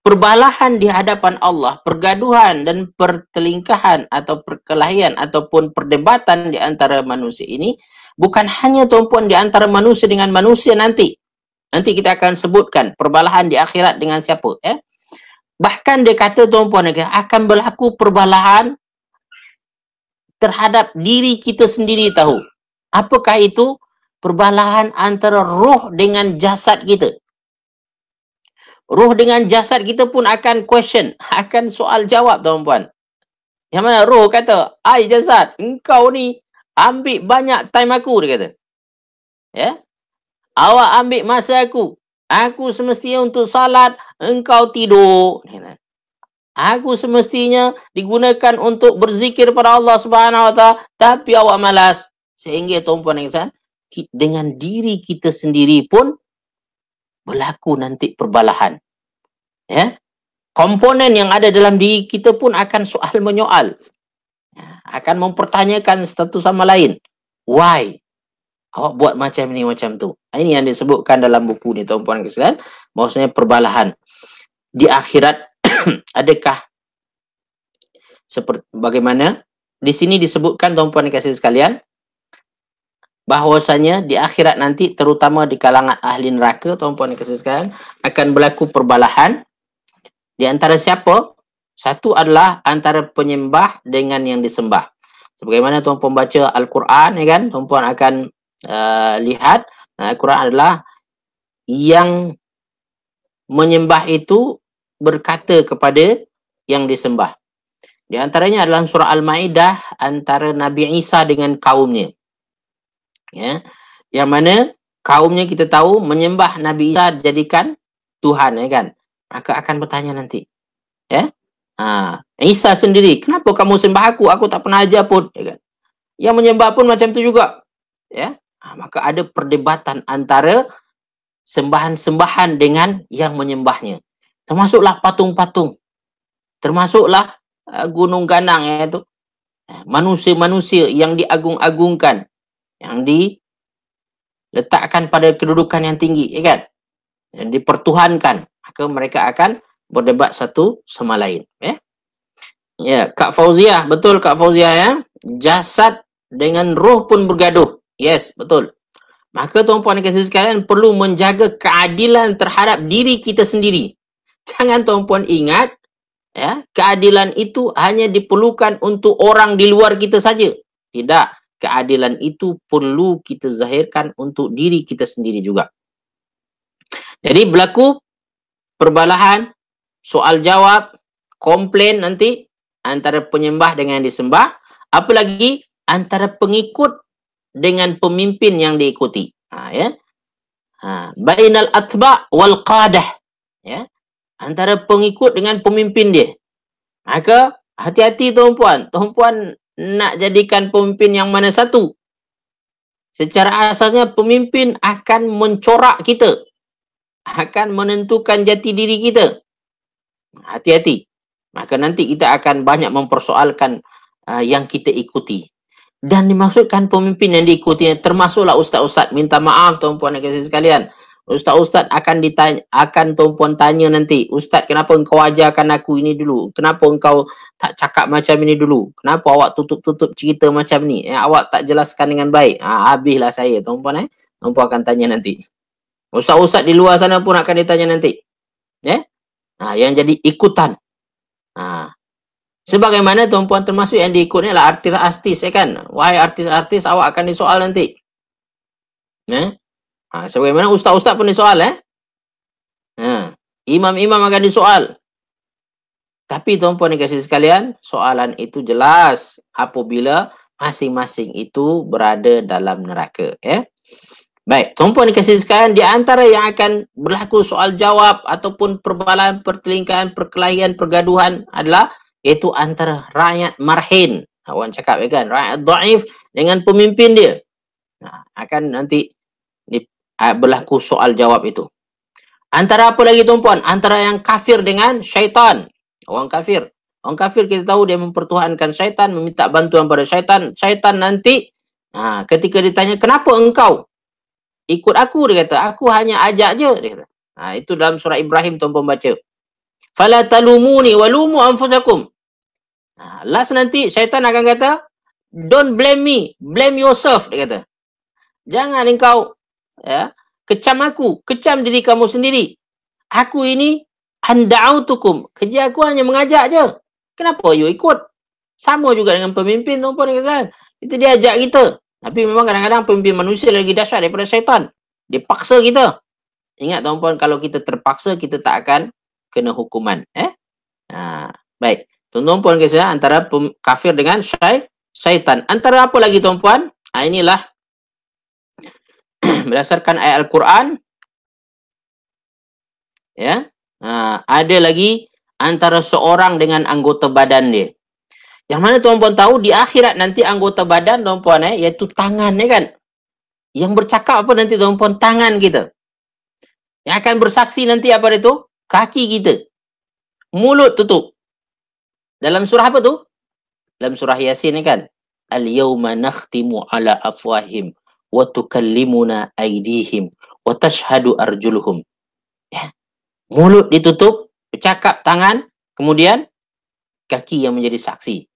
perbalahan di hadapan Allah, pergaduhan dan pertelingkahan atau perkelahian ataupun perdebatan di antara manusia ini bukan hanya, tuan-puan, di antara manusia dengan manusia nanti. Nanti kita akan sebutkan perbalahan di akhirat dengan siapa. Bahkan dia kata, tuan-puan, akan berlaku perbalahan terhadap diri kita sendiri tahu. Apakah itu? Perbalahan antara roh dengan jasad kita. Roh dengan jasad kita pun akan question, akan soal jawab, tuan-puan. Yang mana roh kata, ai jasad, engkau ni ambil banyak time aku, dia kata. Awak ambil masa aku. Aku semestinya untuk salat, engkau tidur. Aku semestinya digunakan untuk berzikir pada Allah Subhanahu Wa Taala, tapi awak malas. Sehingga, tuan-puan dan puan, dengan diri kita sendiri pun berlaku nanti perbalahan. Komponen yang ada dalam diri kita pun akan soal menyoal. Akan mempertanyakan satu sama lain. Why? Awak buat macam ni, macam tu. Ini yang disebutkan dalam buku ni, tuan-puan dan puan, bahwasanya perbalahan di akhirat. Adakah seperti bagaimana di sini disebutkan, tuan-puan dan kasih sekalian, bahwasanya di akhirat nanti, terutama di kalangan ahli neraka, tuan-puan dan kasih sekalian, akan berlaku perbalahan di antara siapa? Satu adalah antara penyembah dengan yang disembah. Sebagaimana tuan-puan baca Al-Quran, kan, tuan-puan akan lihat Al-Quran adalah yang menyembah itu berkata kepada yang disembah. Di antaranya adalah surah Al-Ma'idah antara Nabi Isa dengan kaumnya. Yang mana kaumnya kita tahu menyembah Nabi Isa jadikan Tuhan, kan? Maka akan bertanya nanti. Isa sendiri, kenapa kamu sembah aku? Aku tak pernah ajar pun. Kan? Yang menyembah pun macam tu juga. Maka ada perdebatan antara sembahan-sembahan dengan yang menyembahnya. Termasuklah patung-patung. Termasuklah gunung ganang, itu manusia-manusia yang diagung-agungkan, yang diletakkan pada kedudukan yang tinggi, kan? Yang dipertuhankan. Maka mereka akan berdebat satu sama lain. Kak Fauziah, betul Kak Fauziah, jasad dengan roh pun bergaduh. Yes, betul. Maka tuan-puan dan kasih sekalian perlu menjaga keadilan terhadap diri kita sendiri. Jangan tuan-puan ingat, keadilan itu hanya diperlukan untuk orang di luar kita saja. Tidak. keadilan itu perlu kita zahirkan untuk diri kita sendiri juga. Jadi berlaku perbalahan, soal jawab, komplain nanti antara penyembah dengan yang disembah, apalagi antara pengikut dengan pemimpin yang diikuti. Ya. Bainal atba' wal qadah. Ya. Antara pengikut dengan pemimpin dia. Maka hati-hati tuan-puan. Tuan-puan nak jadikan pemimpin yang mana satu. Secara asalnya pemimpin akan mencorak kita. Akan menentukan jati diri kita. Hati-hati. Maka nanti kita akan banyak mempersoalkan yang kita ikuti. Dan dimaksudkan pemimpin yang diikuti termasuklah ustaz-ustaz. Minta maaf tuan-puan dan kasih sekalian. Ustaz-ustaz akan ditanya, akan tuan-puan tanya nanti, Ustaz kenapa engkau ajarkan aku ini dulu? Kenapa engkau tak cakap macam ini dulu? Kenapa awak tutup-tutup cerita macam ni? Awak tak jelaskan dengan baik. Habislah saya tuan-puan. Tuan-puan akan tanya nanti. Ustaz-ustaz di luar sana pun akan ditanya nanti. Yang jadi ikutan. Sebagaimana tuan-puan termasuk yang diikut ni adalah artis-artis, kan? Wahai artis-artis, awak akan disoal nanti. Sebagaimana ustaz-ustaz pun disoal, imam-imam akan disoal. Tapi tuan-puan dikasih sekalian, soalan itu jelas apabila masing-masing itu berada dalam neraka. Baik, tuan-puan dikasih sekalian, di antara yang akan berlaku soal jawab ataupun perbalahan, pertelingkahan, perkelahian, pergaduhan adalah iaitu antara rakyat marhin. Orang cakap kan, rakyat dhaif dengan pemimpin dia. Akan nanti berlaku soal jawab itu. Antara apa lagi tuan-puan? Antara yang kafir dengan syaitan. Orang kafir. Orang kafir kita tahu dia mempertuhankan syaitan, meminta bantuan pada syaitan. Syaitan nanti ketika ditanya, kenapa engkau ikut aku? Dia kata, aku hanya ajak je. Dia kata. Itu dalam surah Ibrahim tuan-puan baca. Fala talumuni walumu anfusakum. Last nanti syaitan akan kata, don't blame me, blame yourself. Dia kata. Jangan engkau kecam aku, kecam diri kamu sendiri. Aku ini anda'autukum, kerja aku hanya mengajak je. Kenapa you ikut? Sama juga dengan pemimpin tuan-puan. Itu dia ajak kita. Tapi memang kadang-kadang pemimpin manusia lagi dahsyat daripada syaitan. Dia paksa kita. Ingat tuan-puan, kalau kita terpaksa, kita tak akan kena hukuman. Baik. Tuan-puan kisah antara kafir dengan syaitan. Antara apa lagi tuan-puan? Inilah berdasarkan ayat Al-Quran. Ada lagi antara seorang dengan anggota badan dia. Yang mana tuan-puan tahu di akhirat nanti anggota badan tuan-puan iaitu tangan kan. Yang bercakap apa nanti tuan-puan? Tangan kita. Yang akan bersaksi nanti apa itu? Kaki kita. Mulut tutup. Dalam surah apa tu? Dalam surah Yasin kan. Al-yawma nakhtimu ala afwahim wa tukallimuna aydihim wa tashhadu arjuluhum. Mulut ditutup, bercakap tangan, kemudian kaki yang menjadi saksi.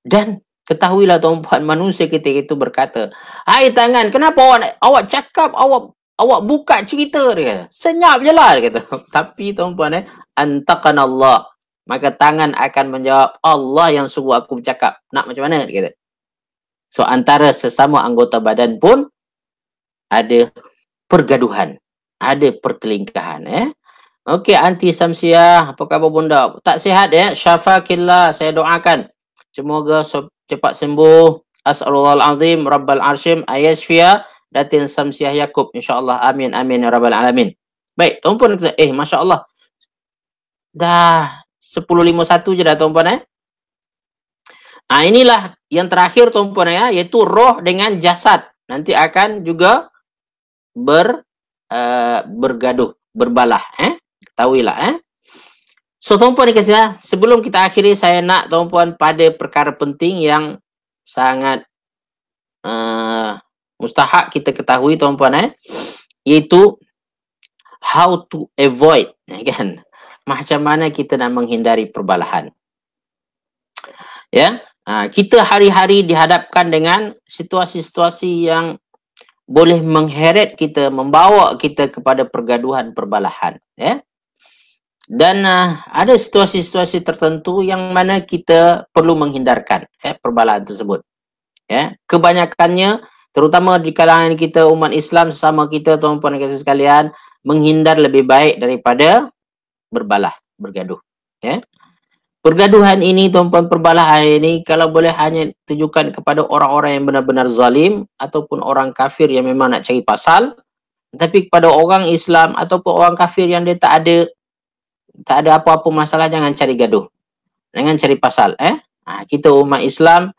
Dan ketahuilah tuan-puan, manusia ketika itu berkata, hai tangan, kenapa awak cakap, awak buka cerita? Dia kata, senyap je lah. Dia kata. Tapi tuan-puan antaqanallah. Maka tangan akan menjawab, Allah yang suruh aku bercakap. Nak macam mana? Dia kata. So antara sesama anggota badan pun ada pergaduhan, ada pertelingkahan. Okey, Aunty Samsiah, apa khabar bunda? Tak sihat Syafakillah, saya doakan. Semoga cepat sembuh. As'alallahul azim rabbal arsyim ayashfiya datin Samsiah Yaakob. InsyaAllah. Amin. Amin. Ya rabbal alamin. Baik, tuan-puan kata, Masya Allah. Dah 10.51 je dah tuan-puan. Inilah yang terakhir tuan-puan iaitu roh dengan jasad. Nanti akan juga bergaduh, berbalah. Ketahuilah. So tuan-puan dikasih sebelum kita akhiri, saya nak tuan-puan pada perkara penting yang sangat mustahak kita ketahui tuan-puan iaitu how to avoid, kan? Macam mana kita nak menghindari perbalahan. Kita hari-hari dihadapkan dengan situasi-situasi yang boleh mengheret kita, membawa kita kepada pergaduhan, perbalahan. Dan ada situasi-situasi tertentu yang mana kita perlu menghindarkan perbalahan tersebut. Ya, kebanyakannya terutama di kalangan kita umat Islam sesama kita tuan-tuan dan kasih sekalian menghindar lebih baik daripada berbalah, bergaduh. Ya. Pergaduhan ini, tuan-tuan, perbalahan ini kalau boleh hanya tujukan kepada orang-orang yang benar-benar zalim ataupun orang kafir yang memang nak cari pasal. Tapi kepada orang Islam ataupun orang kafir yang dia tak ada apa-apa masalah, jangan cari gaduh. Jangan cari pasal. Kita umat Islam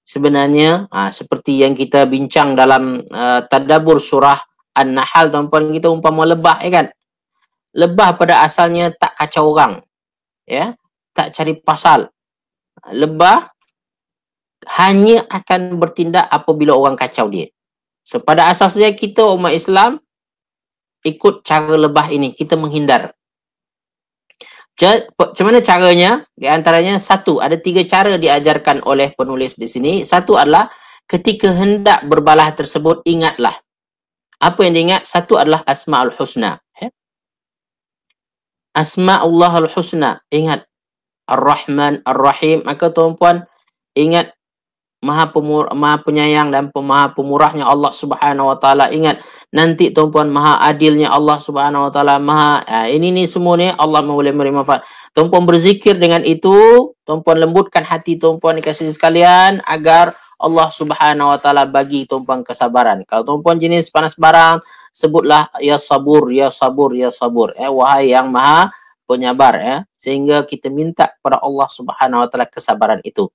sebenarnya seperti yang kita bincang dalam tadabbur surah An-Nahl, tuan-tuan, kita umpama lebah, kan? Lebah pada asalnya tak kacau orang. Ya, tak cari pasal. Lebah hanya akan bertindak apabila orang kacau dia. So, pada asasnya kita umat Islam ikut cara lebah ini, kita menghindar. Macam mana caranya? Di antaranya ada 3 cara diajarkan oleh penulis di sini. Satu adalah ketika hendak berbalah tersebut, ingatlah. Apa yang diingat? Satu adalah Asma'ul Husna. Asma'ullahul Husna. Ingat. Ar-Rahman, Ar-Rahim. Maka tuan-puan ingat Maha penyayang dan Maha pemurahnya Allah Subhanahu wa taala. Ingat nanti tuan-puan Maha adilnya Allah Subhanahu wa taala. Ini semua ni Allah boleh memberi manfaat. Tuan-puan berzikir dengan itu, tuan-puan lembutkan hati tuan-puan dikasihi sekalian agar Allah Subhanahu wa taala bagi tuan-puan kesabaran. Kalau tuan-puan jenis panas barang, sebutlah ya sabur, ya sabur, ya sabur. Wahai yang Maha penyabar, sehingga kita minta kepada Allah Subhanahu wa taala kesabaran itu.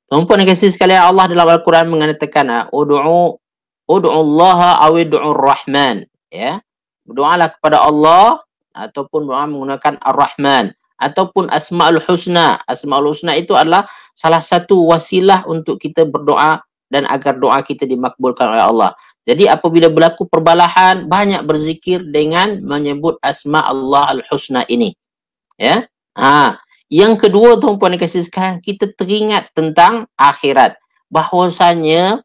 Tuan-tuan dan kasih sekalian, Allah dalam Al-Quran mengatakan ud'ullaha aw ud'ur rahman, ya. Berdoalah kepada Allah ataupun doa menggunakan Ar-Rahman ataupun Asmaul Husna. Asmaul Husna itu adalah salah satu wasilah untuk kita berdoa dan agar doa kita dimakbulkan oleh Allah. Jadi apabila berlaku perbalahan, banyak berzikir dengan menyebut Asma Allah Al-Husna ini. Ya. Yang kedua, tuan-puan dan kasih sekalian, kita teringat tentang akhirat. Bahwasanya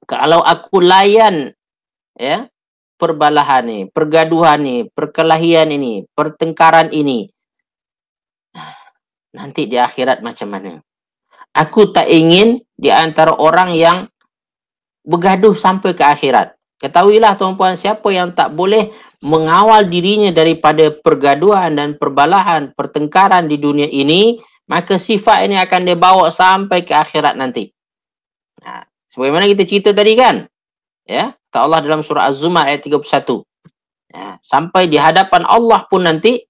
kalau aku layan perbalahan ni, pergaduhan ni, perkelahian ini, pertengkaran ini, nanti di akhirat macam mana? Aku tak ingin di antara orang yang bergaduh sampai ke akhirat. Ketahuilah tuan-puan, siapa yang tak boleh mengawal dirinya daripada pergaduhan dan perbalahan, pertengkaran di dunia ini, maka sifat ini akan dia bawa sampai ke akhirat nanti. Sebagaimana kita cerita tadi kan? Ya, kata Allah dalam surah Az-Zumar ayat 31. Sampai di hadapan Allah pun nanti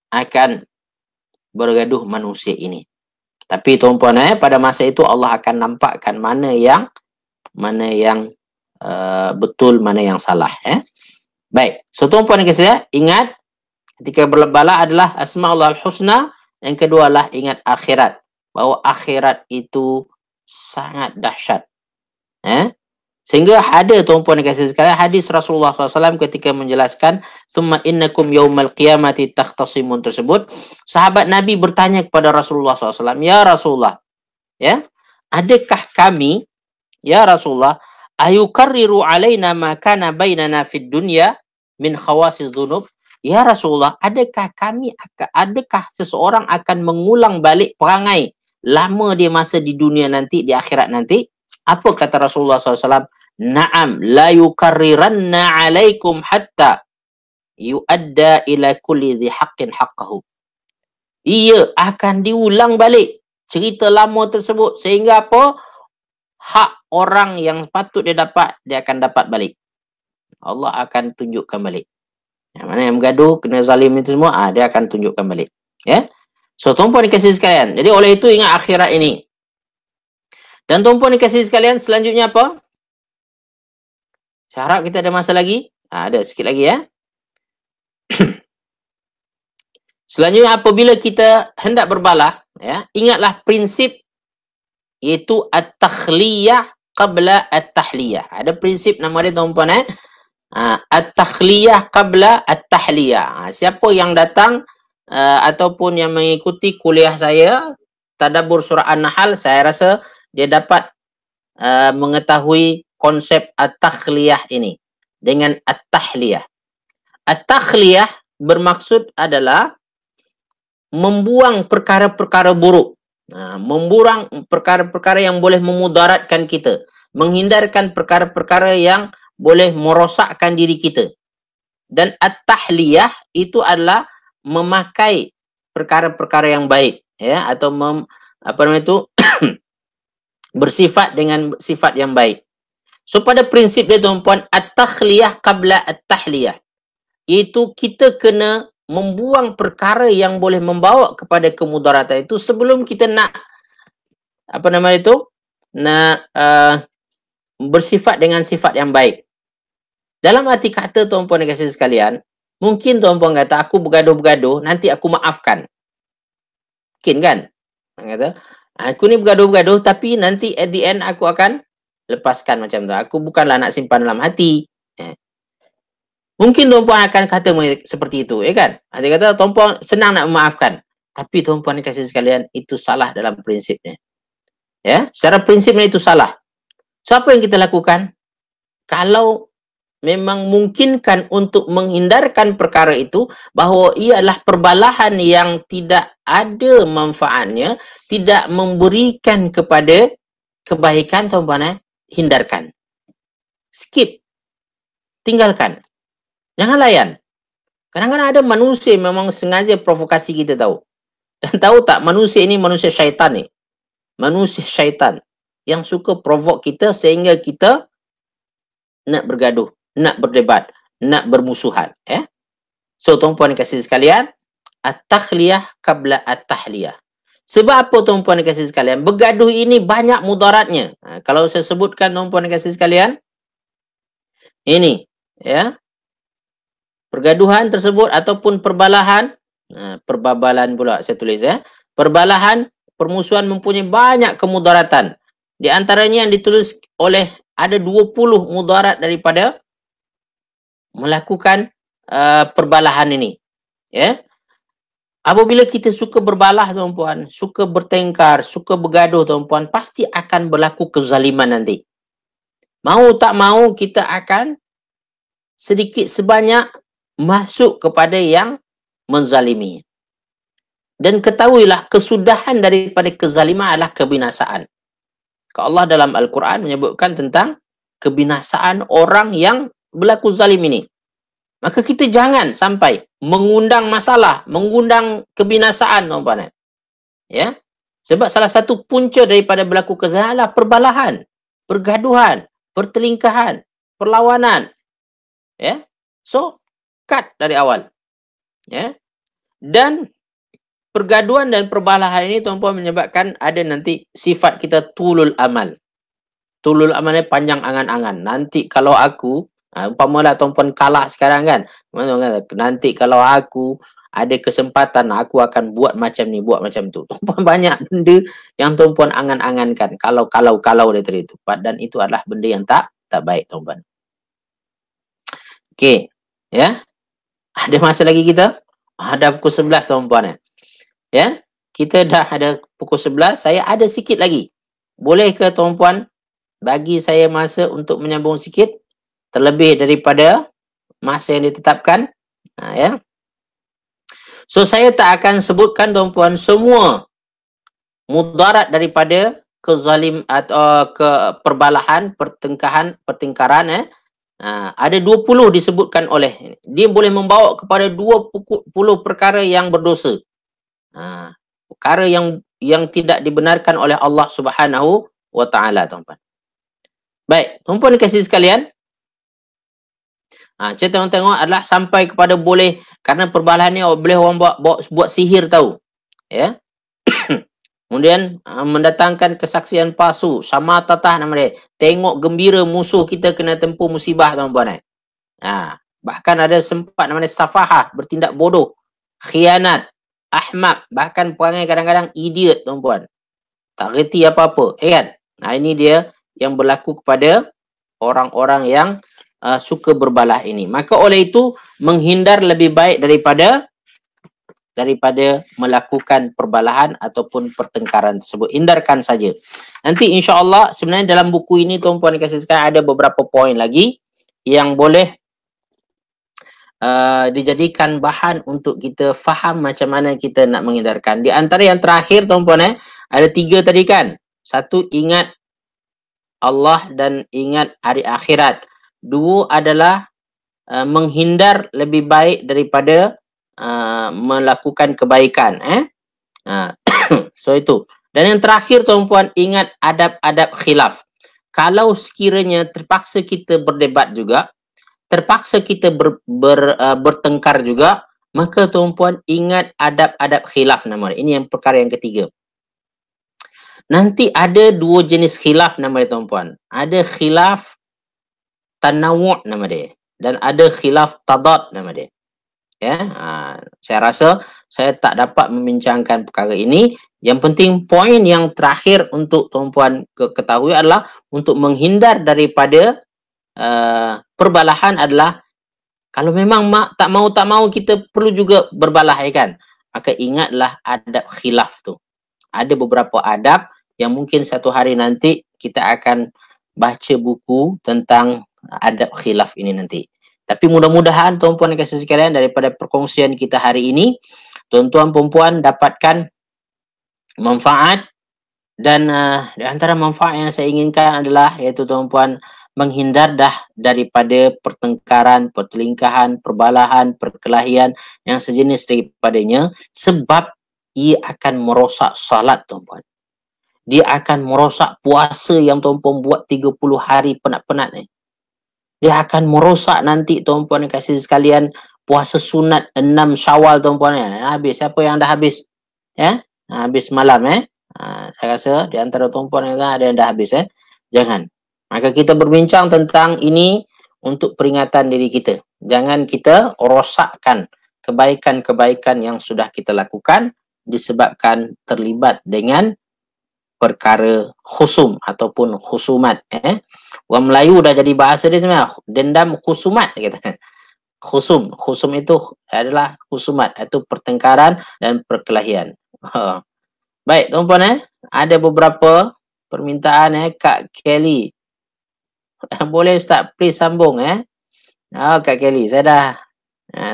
akan bergaduh manusia ini. Tapi tuan-puan, pada masa itu Allah akan nampakkan mana yang betul, mana yang salah. Baik, so tuan-puan dan kasih, ingat ketika berbalah adalah Asma'ullah Al-Husna. Yang kedua adalah ingat akhirat, bahwa akhirat itu sangat dahsyat. Sehingga ada tuan-puan dan kasih sekalian hadis Rasulullah SAW ketika menjelaskan summa innakum yaumal qiyamati takhtasimun tersebut, sahabat Nabi bertanya kepada Rasulullah SAW, ya Rasulullah, adakah kami, ya Rasulullah, ayukarriru alaina ma kana bainana fid dunya min khawasiz dzunub? Ya Rasulullah, adakah seseorang akan mengulang balik perangai lama dia masa di dunia nanti, di akhirat nanti? Apa kata Rasulullah SAW? Na'am, la yukarriranna alaikum hatta yuadda ila kulli dhi haqqin haqqahu. Ia akan diulang balik cerita lama tersebut sehingga apa? Hak orang yang patut dia dapat, dia akan dapat balik. Allah akan tunjukkan balik. Yang mana yang bergaduh, kena zalim itu semua, dia akan tunjukkan balik. Ya. So, tuan-puan dikasih sekalian. Jadi, oleh itu ingat akhirat ini. Dan tuan-puan dikasih sekalian, selanjutnya apa? Saya harap kita ada masa lagi. Ada sikit lagi, ya. Selanjutnya, apabila kita hendak berbalah, ingatlah prinsip iaitu at-takhliyah qabla at-tahliyah. Ada prinsip nama dia tuan-puan, at-takhliyah qabla at-tahliyah. Siapa yang datang ataupun yang mengikuti kuliah saya tadabbur surah An-Nahl, saya rasa dia dapat mengetahui konsep at-takhliyah ini dengan at-tahliyah. At-takhliyah bermaksud adalah membuang perkara-perkara buruk. Membuang perkara-perkara yang boleh memudaratkan kita, menghindarkan perkara-perkara yang boleh merosakkan diri kita. Dan at-tahliyah itu adalah memakai perkara-perkara yang baik, ya, atau bersifat dengan sifat yang baik. So pada prinsip dia tuan-puan, at-takhliyah qabla at-tahliyah, iaitu kita kena membuang perkara yang boleh membawa kepada kemudaratan itu sebelum kita nak bersifat dengan sifat yang baik. Dalam arti kata tuan-puan dan kasih sekalian, mungkin tuan-puan kata aku bergaduh-bergaduh, nanti aku maafkan. Mungkin kan? Kata, aku ni bergaduh-bergaduh tapi nanti at the end aku akan lepaskan macam tu. Aku bukanlah nak simpan dalam hati. Mungkin tuan-puan akan kata seperti itu, ya kan? Dia kata tuan-puan senang nak memaafkan. Tapi tuan-puan dan kasih sekalian, itu salah dalam prinsipnya. Ya, secara prinsipnya itu salah. So apa yang kita lakukan? Kalau memang mungkinkan untuk menghindarkan perkara itu, bahawa ia adalah perbalahan yang tidak ada manfaatnya, tidak memberikan kepada kebaikan, tuan-puan, hindarkan. Skip. Tinggalkan. Jangan layan. Kadang-kadang ada manusia memang sengaja provokasi kita tahu. Dan tahu tak, manusia ini manusia syaitan ni. Manusia syaitan yang suka provok kita sehingga kita nak bergaduh, nak berdebat, nak bermusuhan. So, tuan-puan kasih sekalian, at-takhliyah qabla at-tahliyah. Sebab apa tuan-puan kasih sekalian? Bergaduh ini banyak mudaratnya. Kalau saya sebutkan tuan-puan kasih sekalian, ini, ya, pergaduhan tersebut ataupun perbalahan, perbabalan pula saya tulis, ya, perbalahan, permusuhan mempunyai banyak kemudaratan. Di antaranya yang ditulis oleh ada 20 mudarat daripada melakukan perbalahan ini. Ya. Apabila kita suka berbalah tuan-puan, suka bertengkar, suka bergaduh tuan-puan, pasti akan berlaku kezaliman nanti. Mau tak mau kita akan sedikit sebanyak masuk kepada yang menzalimi. Dan ketahuilah kesudahan daripada kezaliman adalah kebinasaan. Allah dalam Al-Quran menyebutkan tentang kebinasaan orang yang berlaku zalim ini. Maka kita jangan sampai mengundang masalah, mengundang kebinasaan, tuan-tuan. Ya? Sebab salah satu punca daripada berlaku kezaliman adalah perbalahan, pergaduhan, pertelingkahan, perlawanan. Ya? So, cut dari awal. Ya? Dan pergaduhan dan perbalahan ini, tuan-puan, menyebabkan ada nanti sifat kita tulul amal. Tulul amalnya panjang angan-angan. Nanti kalau aku, umpamalah tuan-puan kalah sekarang kan, nanti kalau aku ada kesempatan, aku akan buat macam ni, buat macam tu. Tuan-puan, banyak benda yang tuan-puan angan-angankan. Kalau dia tadi itu. Dan itu adalah benda yang tak baik, tuan-puan. Okey. Ya. Ada masa lagi kita? Ada pukul 11, tuan-puan. Ya, kita dah ada pukul 11, saya ada sikit lagi. Boleh ke tuan-puan bagi saya masa untuk menyambung sikit terlebih daripada masa yang ditetapkan? Ya. So, saya tak akan sebutkan tuan-puan semua mudarat daripada kezalim atau perbalahan, pertengkaran. Ada 20 disebutkan oleh. Dia boleh membawa kepada 20 perkara yang berdosa. Perkara yang tidak dibenarkan oleh Allah Subhanahu wa taala, tuan-puan. Baik, tuan-puan dikasihi sekalian. Saya tengok adalah sampai kepada boleh, kerana perbalahan ni boleh orang buat sihir tahu. Ya. Kemudian mendatangkan kesaksian palsu, sama tatah nama dia. Tengok gembira musuh kita kena tempur musibah, tuan-puan. Bahkan ada sempat namanya safahah, bertindak bodoh, khianat, ahmak, bahkan perangai kadang-kadang idiot, tuan-puan. Tak reti apa-apa, kan? Ini dia yang berlaku kepada orang-orang yang suka berbalah ini. Maka oleh itu, menghindar lebih baik daripada melakukan perbalahan ataupun pertengkaran tersebut. Hindarkan saja. Nanti insya-Allah sebenarnya dalam buku ini, tuan-puan dikasih sekalian, ada beberapa poin lagi yang boleh dijadikan bahan untuk kita faham macam mana kita nak menghindarkan. Di antara yang terakhir, tuan-puan, Ada 3 tadi kan. 1 ingat Allah dan ingat hari akhirat. 2 adalah menghindar lebih baik daripada melakukan kebaikan. So itu. Dan yang terakhir tuan-puan, ingat adab-adab khilaf. Kalau sekiranya terpaksa kita berdebat juga, terpaksa kita bertengkar juga, maka tuan-puan ingat adab-adab khilaf nama dia. Ini yang perkara yang ketiga. Nanti ada 2 jenis khilaf nama dia tuan-puan. Ada khilaf tanawu' nama dia dan ada khilaf tadad nama dia. Ya, saya rasa saya tak dapat membincangkan perkara ini. Yang penting poin yang terakhir untuk tuan-puan ketahui adalah untuk menghindar daripada perbalahan adalah kalau memang tak mau kita perlu juga berbalah kan. Maka ingatlah adab khilaf tu. Ada beberapa adab yang mungkin satu hari nanti kita akan baca buku tentang adab khilaf ini nanti. Tapi mudah-mudahan tuan-puan dan kasih sekalian daripada perkongsian kita hari ini, tuan-tuan perempuan dapatkan manfaat dan di antara manfaat yang saya inginkan adalah iaitu tuan-puan menghindar dah daripada pertengkaran, pertelingkahan, perbalahan, perkelahian yang sejenis daripadanya sebab ia akan merosak salat tuan-puan. Dia akan merosak puasa yang tuan-puan buat 30 hari penat-penat ni. Dia akan merosak nanti tuan-puan dan kasih sekalian puasa sunat 6 Syawal tuan-puan ya. Habis siapa yang dah habis? Ya? Habis malam saya rasa di antara tuan-puan yang ada yang dah habis Jangan. Maka kita berbincang tentang ini untuk peringatan diri kita. Jangan kita rosakkan kebaikan-kebaikan yang sudah kita lakukan disebabkan terlibat dengan perkara khusum ataupun khusumat. Orang Melayu dah jadi bahasa dia sebenarnya. Dendam khusumat dia kata. Khusum itu adalah khusumat, itu pertengkaran dan perkelahian. Baik tuan-puan ada beberapa permintaan Kak Kelly. Boleh Ustaz please sambung Kak Kelly saya dah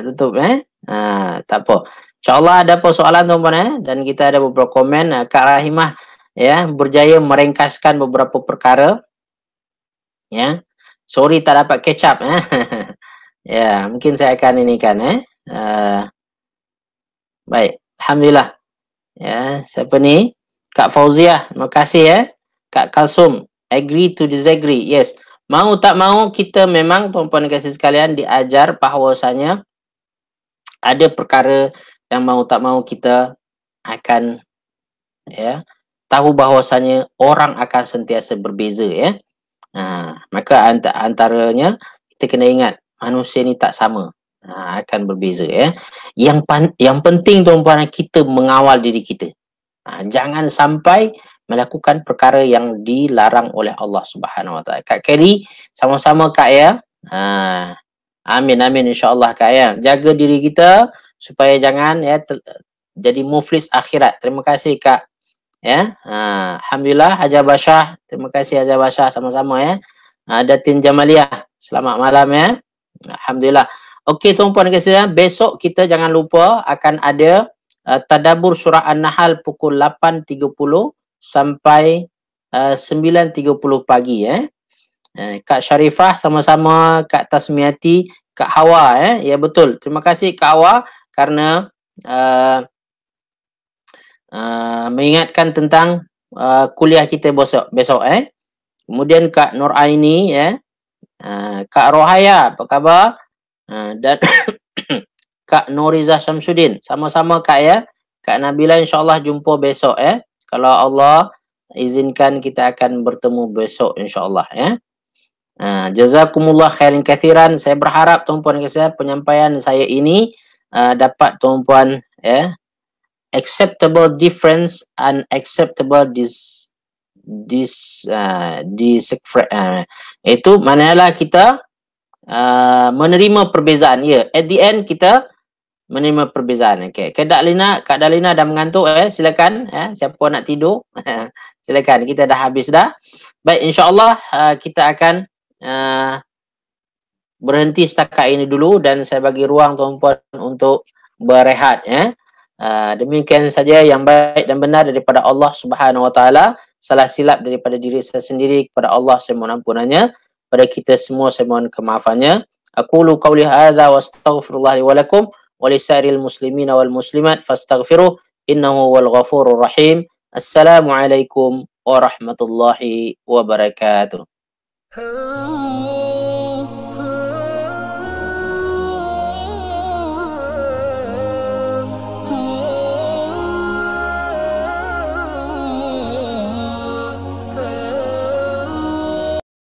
tutup tak apa. InsyaAllah ada apa soalan tuan-puan dan kita ada beberapa komen. Kak Rahimah berjaya meringkaskan beberapa perkara. Sorry tak dapat catch up ya, mungkin saya akan ini kan baik, alhamdulillah. Siapa ni? Kak Fauziah, terima kasih Kak Kalsum, agree to disagree. Yes, mau tak mau kita memang tuan-puan kasih sekalian diajar bahawasanya ada perkara yang mau tak mau kita akan tahu bahawasanya orang akan sentiasa berbeza maka antaranya kita kena ingat manusia ni tak sama, akan berbeza Yang penting tuan-puan kita mengawal diri kita. Jangan sampai melakukan perkara yang dilarang oleh Allah Subhanahu Wa Taala. Kak Kelly, sama-sama Kak amin insya-Allah Kak Jaga diri kita supaya jangan jadi muflis akhirat. Terima kasih Kak. Alhamdulillah Haja Basyah, terima kasih Haja Basyah sama-sama Datin Jamaliah, selamat malam Alhamdulillah. Okey tuan-puan dan kawan, besok kita jangan lupa akan ada tadabbur surah An-Nahl pukul 8.30 sampai 9.30 pagi Kak Syarifah sama-sama Kak Tasmiati, Kak Hawa ya betul. Terima kasih Kak Hawa kerana mengingatkan tentang kuliah kita besok Kemudian Kak Nur Aini Kak Rohaya apa khabar? Dan Kak Nuriza Syamsuddin, sama-sama Kak Kak Nabila insya-Allah jumpa besok Kalau Allah izinkan kita akan bertemu besok insya-Allah Jazakumullah khairan kathiran. Saya berharap tuan-puan dan kawan penyampaian saya ini dapat tuan-puan acceptable difference and acceptable itu manalah kita menerima perbezaan at the end kita menerima perbezaan. Kak Dalina dah mengantuk silakan siapa nak tidur silakan, kita dah habis dah. Baik, insya-Allah kita akan berhenti setakat ini dulu dan saya bagi ruang tuan-puan untuk berehat Demikian saja yang baik dan benar daripada Allah Subhanahu wa taala. Salah silap daripada diri saya sendiri, kepada Allah saya mohon ampunannya. Pada kita semua saya mohon kemaafannya. Aqulu qawli hadza wa astaghfirullah li wa lakum wa lisairil muslimin wal muslimat fastaghfiruh innahu wal ghafurur rahim. Assalamualaikum warahmatullahi wabarakatuh.